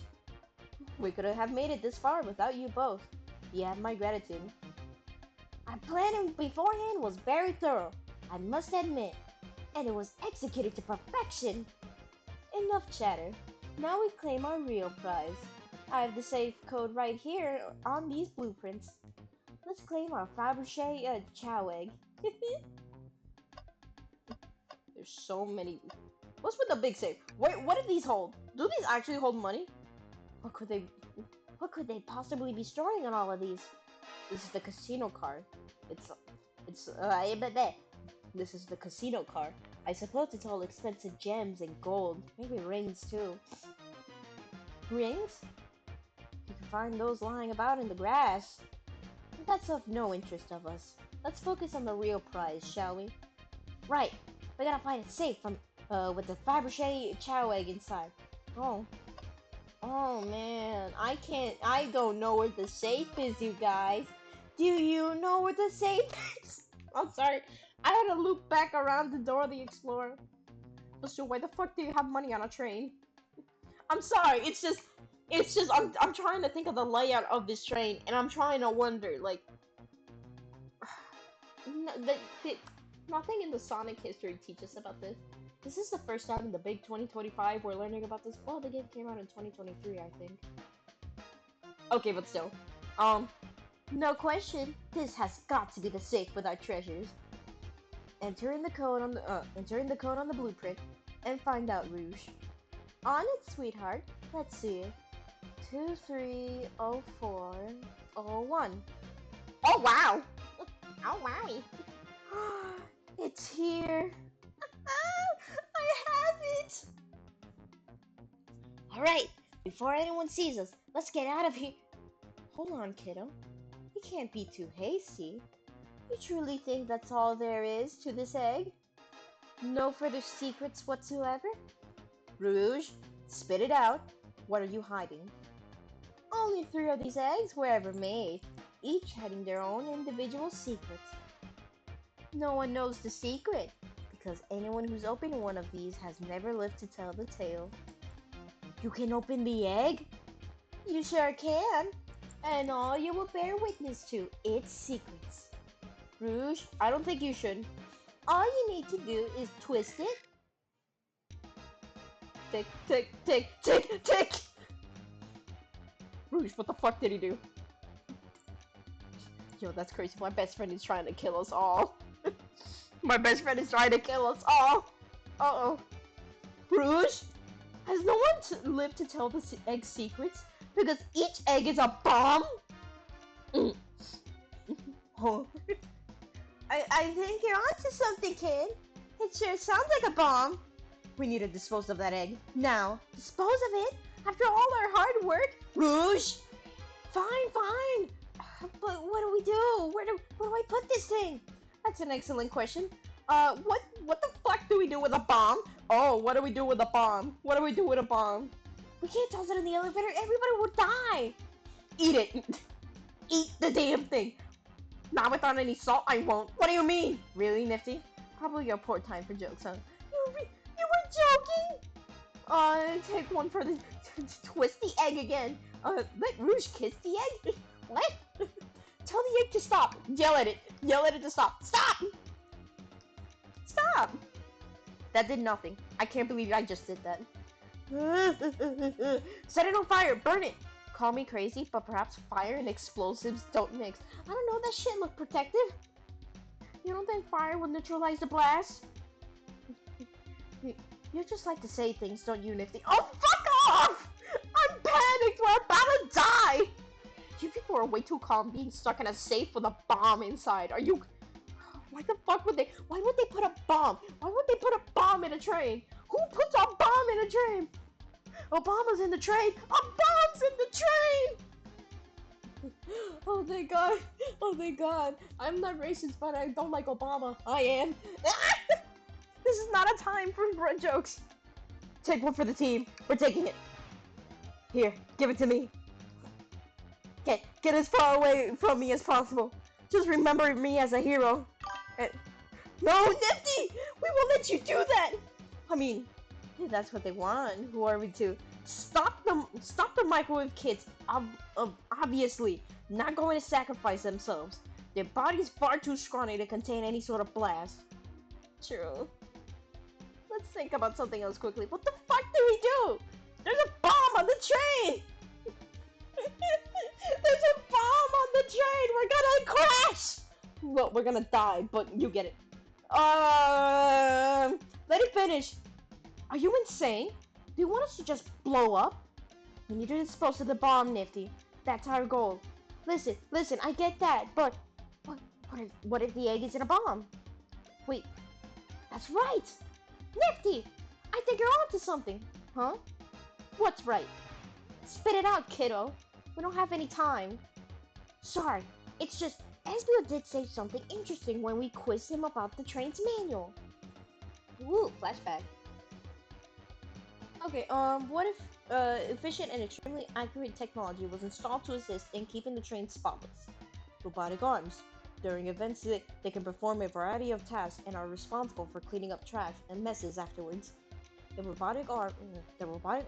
We could have made it this far without you both. You have my gratitude. Our planning beforehand was very thorough, I must admit, and it was executed to perfection. Enough chatter. Now we claim our real prize. I have the safe code right here on these blueprints. Let's claim our Fabergé chow egg. There's so many. What's with the big safe? Wait, what do these hold? Do these actually hold money? What could they possibly be storing in all of these? This is the casino card. This is the casino card. I suppose it's all expensive gems and gold. Maybe rings too. Rings? You can find those lying about in the grass. That's of no interest of us. Let's focus on the real prize, shall we? Right. We gotta find a safe from with the Fabergé chow egg inside. Oh. Oh man, I don't know where the safe is, you guys. Do you know where the safe is? I'm sorry, I had to loop back around the door of the Explorer. So why the fuck do you have money on a train? I'm sorry, it's just, I'm trying to think of the layout of this train, and I'm trying to wonder, like, nothing in the Sonic history teaches about this. This is the first time in the big 2025 we're learning about this. Well, the game came out in 2023, I think. Okay, but still. No question, this has got to be the safe with our treasures. Enter in the code on the blueprint and find out, Rouge. On it, sweetheart. Let's see. 230401. Oh wow! Oh wowie! It's here. I have it! Alright, before anyone sees us, let's get out of here. Hold on, kiddo. You can't be too hasty. You truly think that's all there is to this egg? No further secrets whatsoever? Rouge, spit it out. What are you hiding? Only three of these eggs were ever made, each having their own individual secrets. No one knows the secret, because anyone who's opened one of these has never lived to tell the tale. You can open the egg? You sure can. And all you will bear witness to its secrets. Rouge, I don't think you should. All you need to do is twist it. Tick, tick, tick, tick, tick! Rouge, what the fuck did he do? Yo, that's crazy. My best friend is trying to kill us all. My best friend is trying to kill us all. Uh-oh. Rouge, has no one lived to tell the egg secrets? Because each egg is a bomb? Oh. I think you're onto something, kid. It sure sounds like a bomb. We need to dispose of that egg. Now, dispose of it? After all our hard work? Rouge! Fine, fine. But what do we do? Where do I put this thing? That's an excellent question. What the fuck do we do with a bomb? Oh, what do we do with a bomb? What do we do with a bomb? We can't toss it in the elevator. Everybody will die. Eat it. Eat the damn thing. Not without any salt, I won't. What do you mean? Really, Nifty? Probably your poor time for jokes, huh? You were joking? Take one for the twist the egg again. Let Rouge kiss the egg? What? Tell the egg to stop. Yell at it. Yell at it to stop. Stop! Stop! That did nothing. I can't believe I just did that. Set it on fire. Burn it. Call me crazy, but perhaps fire and explosives don't mix. I don't know, that shit look protective. You don't think fire will neutralize the blast? You just like to say things, don't you, Nifty? Oh, fuck off! I'm panicked. We're about to die. You people are way too calm being stuck in a safe with a bomb inside. Are you... Why the fuck would they... Why would they put a bomb? Why would they put a bomb in a train? Who puts a bomb in a train? Obama's in the train. A bomb's in the train! Oh, thank God. Oh, thank God. I'm not racist, but I don't like Obama. I am. This is not a time for jokes. Take one for the team. We're taking it. Here, give it to me. Get as far away from me as possible. Just remember me as a hero. No, Nifty! We won't let you do that! I mean, if that's what they want, who are we to? Stop the microwave kids. Obviously, not going to sacrifice themselves. Their body's far too scrawny to contain any sort of blast. True. Let's think about something else quickly. What the fuck do we do? There's a bomb on the train! There's a bomb on the train! We're gonna crash! Well, we're gonna die, but you get it. Let it finish. Are you insane? Do you want us to just blow up? We need to dispose of the bomb, Nifty. That's our goal. Listen, I get that, but what if the egg isn't a bomb? Wait, that's right! Nifty! I think you're onto something. Huh? What's right? Spit it out, kiddo. We don't have any time. Sorry, it's just Esbio did say something interesting when we quizzed him about the train's manual. Ooh, flashback. Okay, what if efficient and extremely accurate technology was installed to assist in keeping the train spotless? Robotic arms. During events, they can perform a variety of tasks and are responsible for cleaning up trash and messes afterwards. The robotic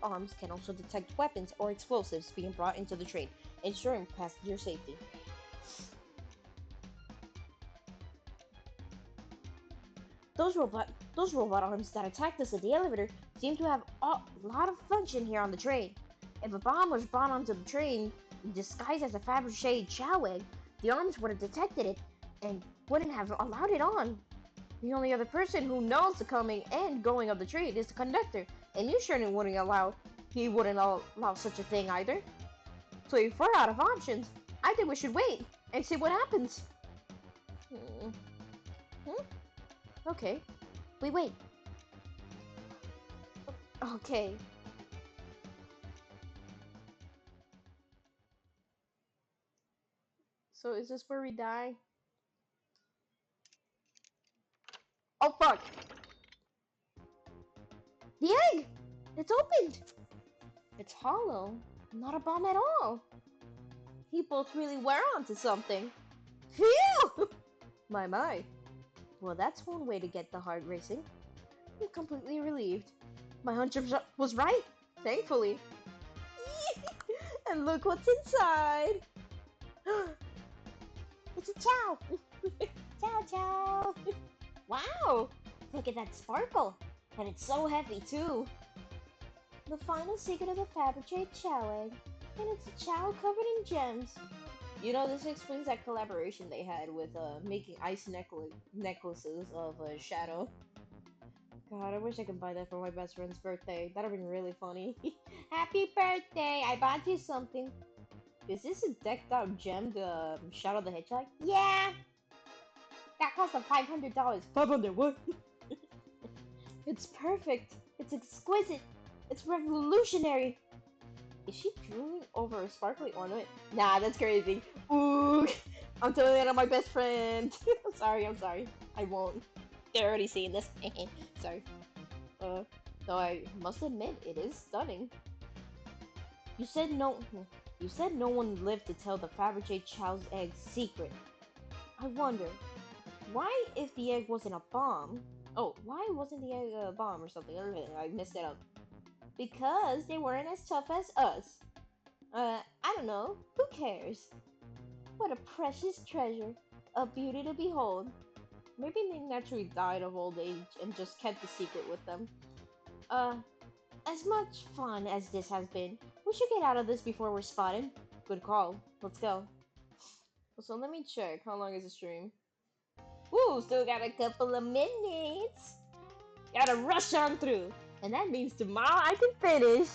arms can also detect weapons or explosives being brought into the train, ensuring passenger safety. Those robot arms that attacked us at the elevator seem to have a lot of function here on the train. If a bomb was brought onto the train disguised as a Fabergé chow egg, the arms would have detected it and wouldn't have allowed it on. The only other person who knows the coming and going of the train is the conductor, and you surely wouldn't allow such a thing either. So if we're out of options, I think we should wait and see what happens. Hmm. Hmm? Okay, we wait. Okay. So is this where we die? Oh fuck! The egg! It's opened! It's hollow. Not a bomb at all. You both really were onto something. Phew! My. Well, that's one way to get the heart racing. I'm completely relieved. My hunch was right, thankfully. And look what's inside. It's a chow. Chow chow. Wow! Look at that sparkle. And it's so heavy, too. The final secret of the fabricated chow egg. And it's a chow covered in gems. You know, this explains that collaboration they had with making ice necklaces of Shadow. God, I wish I could buy that for my best friend's birthday. That'd have been really funny. Happy birthday! I bought you something. Is this a decked out gem, the Shadow the Hedgehog? Yeah! That cost us $500. 500 what? It's perfect. It's exquisite. It's revolutionary. Is she drooling over a sparkly ornament? Nah, that's crazy. Ooh, I'm telling that on my best friend. I'm sorry. I won't. They're already seeing this. Sorry. Though I must admit, it is stunning. You said no. You said no one lived to tell the Fabergé Chow's egg secret. I wonder, why if the egg wasn't a bomb? Oh, why wasn't the egg a bomb or something? I messed it up. Because they weren't as tough as us. I don't know. Who cares? What a precious treasure. A beauty to behold. Maybe they naturally died of old age and just kept the secret with them. Uh, as much fun as this has been, we should get out of this before we're spotted. Good call. Let's go. So let me check. How long is the stream? Woo, still got a couple of minutes. Gotta rush on through. And that means tomorrow I can finish.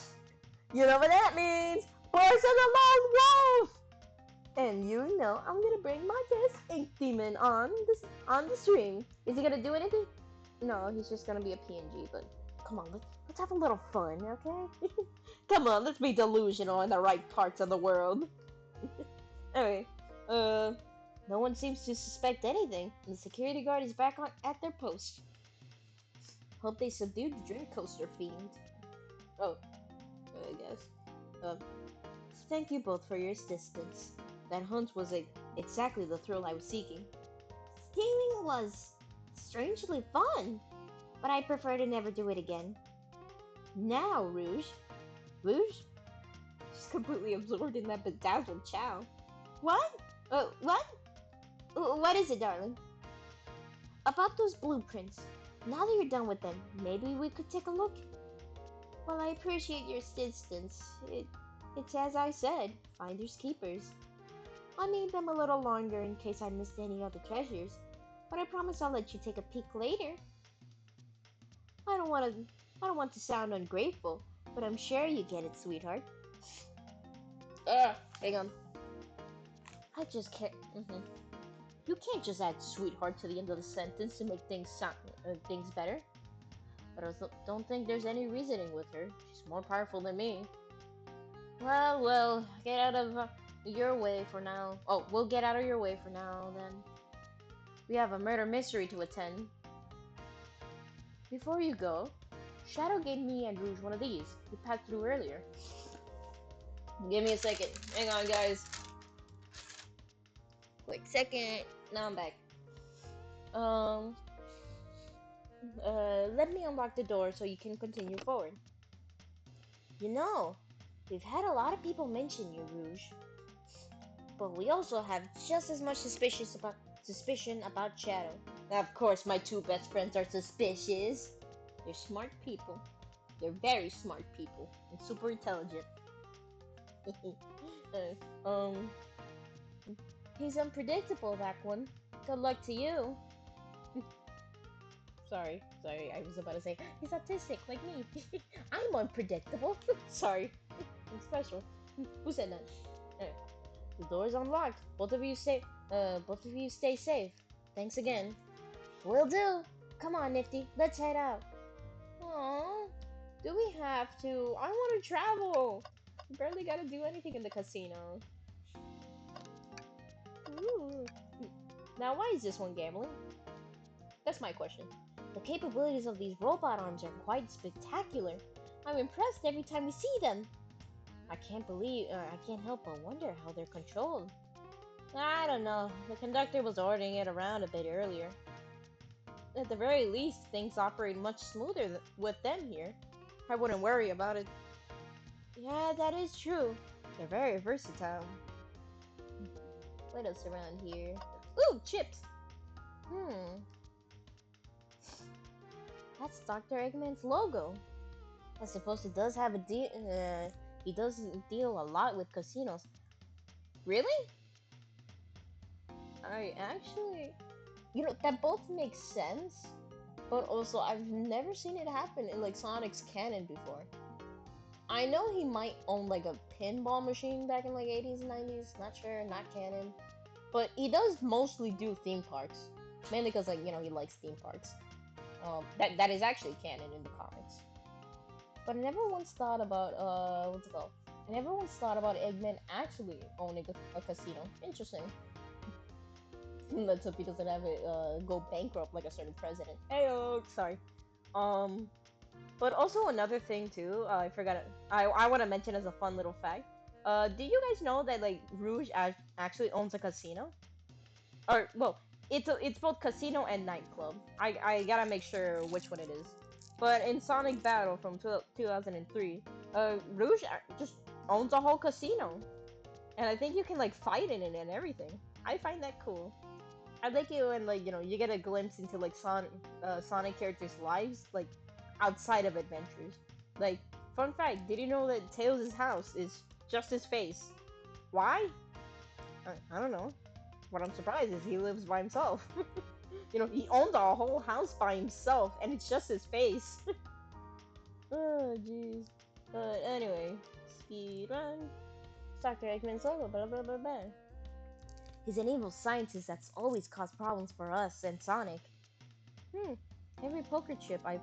You know what that means? Boris of the Lone Wolf! And you know I'm gonna bring my best ink demon on the stream. Is he gonna do anything? No, he's just gonna be a PNG, but come on, let's have a little fun, okay? Come on, let's be delusional in the right parts of the world. Anyway, no one seems to suspect anything, and the security guard is back at their post. Hope they subdued the drink coaster fiend. Oh, I guess. Thank you both for your assistance. That hunt was exactly the thrill I was seeking. Stealing was strangely fun, but I prefer to never do it again. Now, Rouge. Rouge? She's completely absorbed in that bedazzled chow. What? What? What is it, darling? About those blueprints. Now that you're done with them, maybe we could take a look? Well, I appreciate your assistance. It's as I said, finders keepers. I'll need them a little longer in case I missed any other treasures, but I promise I'll let you take a peek later. I don't want to sound ungrateful, but I'm sure you get it, sweetheart. Hang on. I just can't. You can't just add sweetheart to the end of the sentence to make things better. But I don't think there's any reasoning with her. She's more powerful than me. Well, get out of your way for now. Oh, we'll get out of your way for now, then. We have a murder mystery to attend. Before you go, Shadow gave me and Rouge one of these. We passed through earlier. Give me a second. Hang on, guys. Quick second. Now I'm back. Let me unlock the door so you can continue forward. You know, we've had a lot of people mention you, Rouge. But we also have just as much suspicion about Shadow. Of course, my two best friends are suspicious. They're smart people. They're very smart people and super intelligent. He's unpredictable, that one. Good luck to you. Sorry, I was about to say, he's autistic, like me. I'm unpredictable. Sorry, I'm special. Who said that? Anyway, the door's unlocked. Both of you stay safe. Thanks again. Will do. Come on, Nifty, let's head out. Aww, do we have to? I want to travel. Barely gotta do anything in the casino. Ooh. Now, why is this one gambling? That's my question. The capabilities of these robot arms are quite spectacular. I'm impressed every time we see them. I can't help but wonder how they're controlled. I don't know. The conductor was ordering it around a bit earlier. At the very least, things operate much smoother with them here. I wouldn't worry about it. Yeah, that is true. They're very versatile. What else around here? Ooh, chips! Hmm, that's Dr. Eggman's logo. I suppose he does have a deal. He does deal a lot with casinos. Really? I actually, that both makes sense, but also I've never seen it happen in like Sonic's canon before. I know he might own like a pinball machine back in like 80s and 90s. Not sure, not canon, but he does mostly do theme parks, mainly because like he likes theme parks. That is actually canon in the comics. But I never once thought about what's it called? I never once thought about Eggman actually owning a casino. Interesting. Let's hope he doesn't have it go bankrupt like a certain president. Hey, sorry. Um, but also another thing too. I forgot. I want to mention as a fun little fact. Do you guys know that like Rouge actually owns a casino? Or well, it's both casino and nightclub. I gotta make sure which one it is. But in Sonic Battle from 2003, Rouge just owns a whole casino, and I think you can like fight in it and everything. I find that cool. I like it when like you get a glimpse into like Sonic characters' lives like outside of adventures. Like fun fact, did you know that Tails' house is just his face? Why? I don't know. What I'm surprised is he lives by himself. He owns a whole house by himself, and it's just his face. Oh, jeez. But anyway, speed run. Dr. Eggman's logo, blah blah blah blah. He's an evil scientist that's always caused problems for us and Sonic. Hmm. Every poker chip I've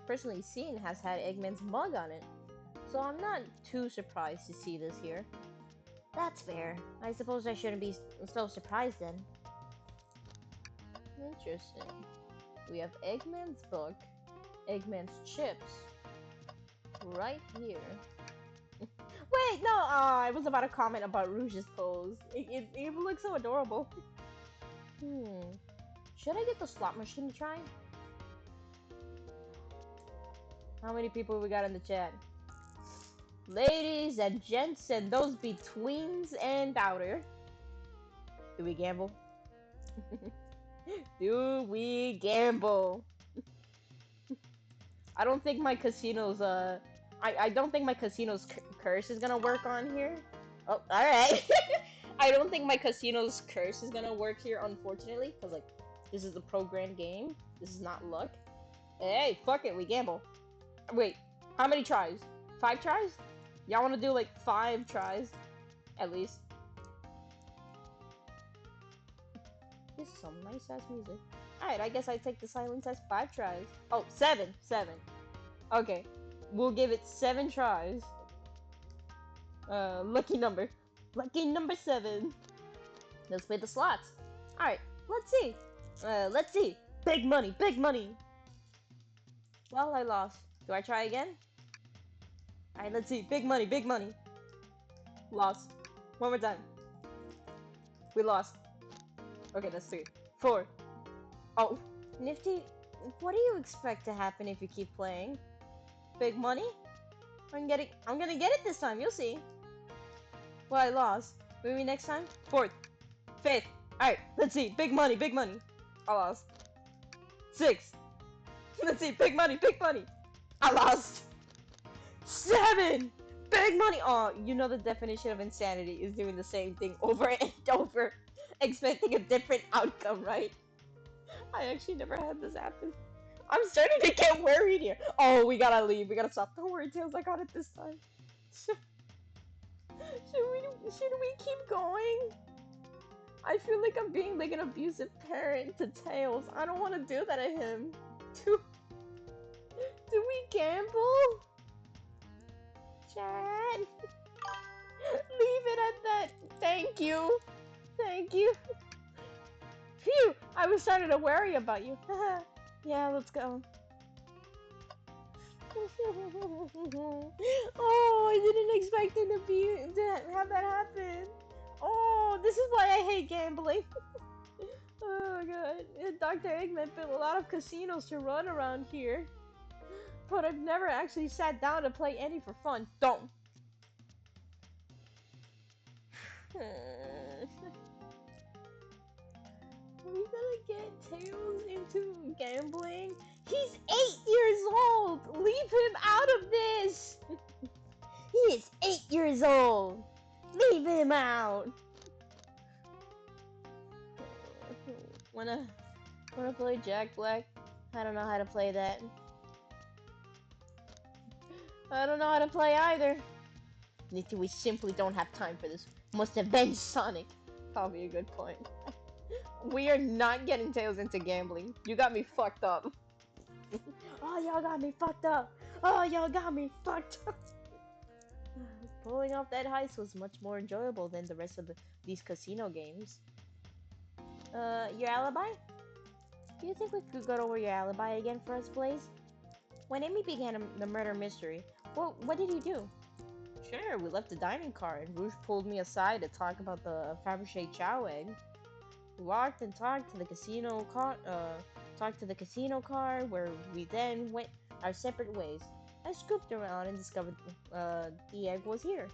personally seen has had Eggman's mug on it, so I'm not too surprised to see this here. That's fair. I suppose I shouldn't be so surprised then. Interesting. We have Eggman's book, Eggman's chips, right here. Wait, no, I was about to comment about Rouge's pose. It looks so adorable. Hmm. Should I get the slot machine to try? How many people we got in the chat? Ladies and gents and those betweens and outer. Do we gamble? Do we gamble? I don't think my casino's I don't think my casino's curse is gonna work on here. Oh, all right. I don't think my casino's curse is gonna work here, unfortunately, because like this is a programmed game. This is not luck. Hey, fuck it, we gamble. Wait, how many tries? 5 tries? Y'all want to do like 5 tries, at least? This is some nice ass music. Alright, I guess I take the silence as 5 tries. Oh, 7. 7. Okay. We'll give it 7 tries. Lucky number. Lucky number 7. Let's play the slots. Alright, let's see. Let's see. Big money, big money. Well, I lost. Do I try again? Alright, let's see. Big money, big money. Lost. One more time. We lost. Okay, that's 3. 4. Oh, Nifty, what do you expect to happen if you keep playing? Big money? I'm gonna get it this time, you'll see. Well, I lost. Maybe next time? 4th. 5th. Alright, let's see. Big money, big money. I lost. 6th. Let's see. Big money, big money. I lost. 7. Big money. Oh, you know the definition of insanity is doing the same thing over and over, expecting a different outcome, right? I actually never had this happen. I'm starting to get worried here. Oh, we gotta leave. We gotta stop. Don't worry, Tails. I got it this time. Should we keep going? I feel like I'm being like an abusive parent to Tails. I don't want to do that to him. Do we gamble? Chat. Leave it at that. Thank you. Thank you. Phew! I was starting to worry about you. Yeah, let's go. Oh, I didn't expect it to have that happen. Oh, this is why I hate gambling. Oh god. Dr. Eggman built a lot of casinos to run around here, but I've never actually sat down to play any for fun. Don't. Are we gonna get Tails into gambling? He's 8 years old! Leave him out of this! He is 8 years old! Leave him out! Wanna play Jack Black? I don't know how to play that. I don't know how to play either. We simply don't have time for this. Must avenge Sonic. Probably a good point. We are not getting Tails into gambling. You got me fucked up. Oh, y'all got me fucked up. Oh, y'all got me fucked up. Pulling off that heist was much more enjoyable than the rest of these casino games. Your alibi? Do you think we could go over your alibi again for us, Blaze? When Amy began the murder mystery, what did you do? Sure, we left the dining car, and Rouge pulled me aside to talk about the Fabergé chow egg. We walked and talked to the casino car, where we then went our separate ways. I scooped around and discovered the egg was here.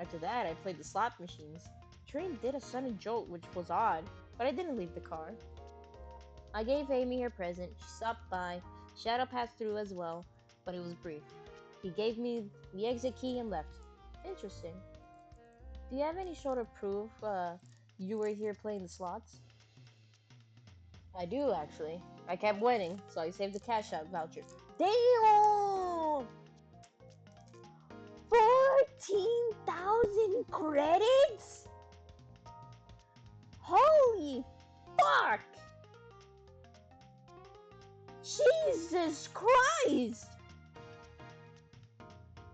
After that, I played the slot machines. The train did a sudden jolt, which was odd, but I didn't leave the car. I gave Amy her present. She stopped by. Shadow passed through as well, but it was brief. He gave me the exit key and left. Interesting. Do you have any sort of proof you were here playing the slots? I do, actually. I kept winning, so I saved the cash out voucher. Damn! 14,000 credits? Holy fuck! Jesus Christ!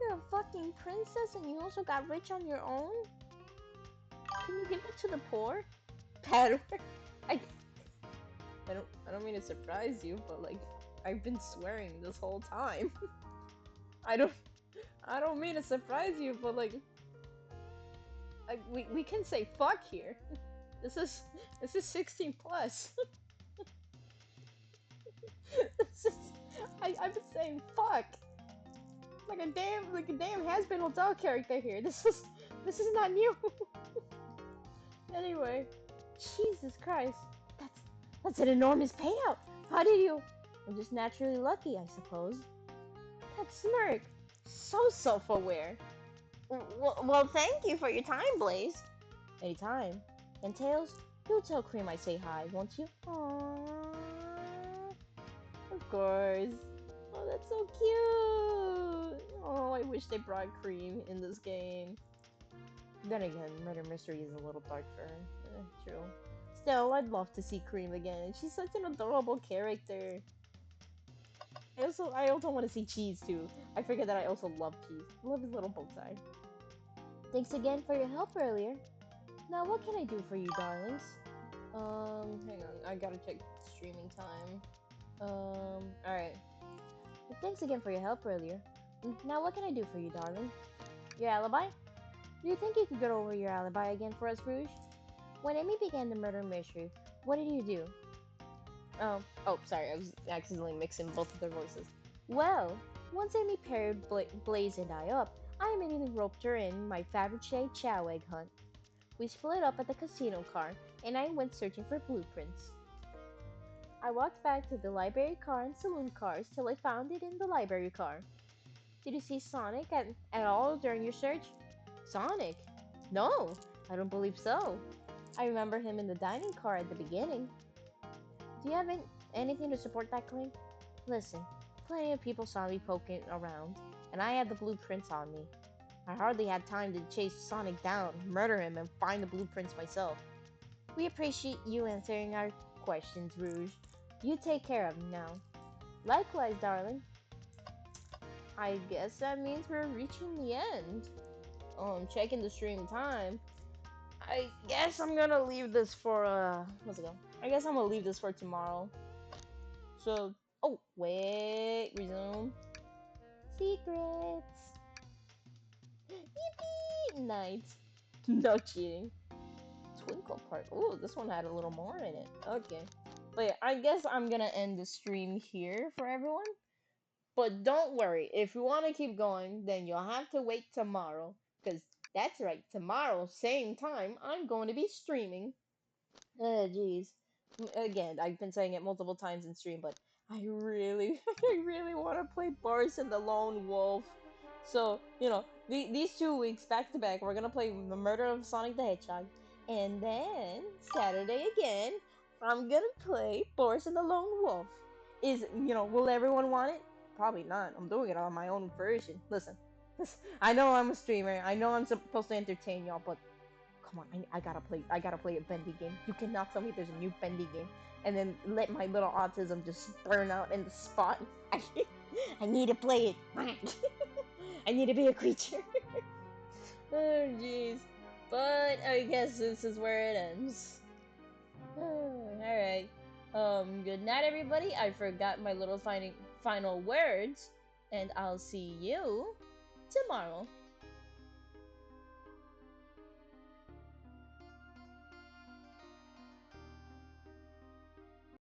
You're a fucking princess and you also got rich on your own? Can you give it to the poor? Better. I, I don't mean to surprise you, but like, I've been swearing this whole time. I don't I don't mean to surprise you, but like, we can say fuck here. This is 16 plus. this is, I've been saying fuck like a damn has-been hotel character here. This is not new. Anyway, Jesus Christ, that's an enormous payout. How did you? I'm just naturally lucky, I suppose. That smirk, so self-aware. Well, thank you for your time, Blaze. Anytime. And Tails, you'll tell Cream I say hi, won't you? Aww. Of course. Oh, that's so cute. Oh, I wish they brought Cream in this game. Then again, Murder Mystery is a little dark for her. True. Still, I'd love to see Cream again. She's such an adorable character. I also want to see Cheese too. I forget that I also love Cheese. Love his little bow tie. Thanks again for your help earlier. Now, what can I do for you, darlings? Hang on. I gotta check streaming time. Alright. Thanks again for your help earlier. Now, what can I do for you, darling? Your alibi? Do you think you could go over your alibi again for us, Rouge? When Amy began the murder mystery, what did you do? Oh, sorry, I was accidentally mixing both of their voices. Well, once Amy paired Blaze and I up, I immediately roped her in my Fabergé chow egg hunt. We split up at the casino car, and I went searching for blueprints. I walked back to the library car and saloon cars till I found it in the library car. Did you see Sonic at all during your search? Sonic? No, I don't believe so. I remember him in the dining car at the beginning. Do you have anything to support that claim? Listen, plenty of people saw me poking around, and I had the blueprints on me. I hardly had time to chase Sonic down, murder him, and find the blueprints myself. We appreciate you answering our questions, Rouge. You take care of him now. Likewise, darling. I guess that means we're reaching the end. I'm checking the stream time. I guess I'm gonna leave this for, what's it go? I guess I'm gonna leave this for tomorrow. So, oh, wait, resume. secrets. Yippee! Night. No cheating. Twinkle part. Oh, this one had a little more in it. Okay. But yeah, I guess I'm gonna end the stream here for everyone. But don't worry, if you want to keep going, then you'll have to wait tomorrow. Because that's right, tomorrow, same time, I'm going to be streaming. Jeez. Again, I've been saying it multiple times in stream, but I really, I really want to play Boris and the Lone Wolf. So, these 2 weeks back to back, we're gonna play The Murder of Sonic the Hedgehog. And then, Saturday again, I'm gonna play Boris and the Lone Wolf. Will everyone want it? Probably not. I'm doing it on my own version. Listen, I know I'm a streamer. I know I'm supposed to entertain y'all, but come on, I gotta play. I gotta play a bendy game. You cannot tell me there's a new bendy game and then let my little autism just burn out in the spot. I need to play it. I need to be a creature. Oh jeez. But I guess this is where it ends. All right. Good night, everybody. I forgot my little final words, and I'll see you tomorrow.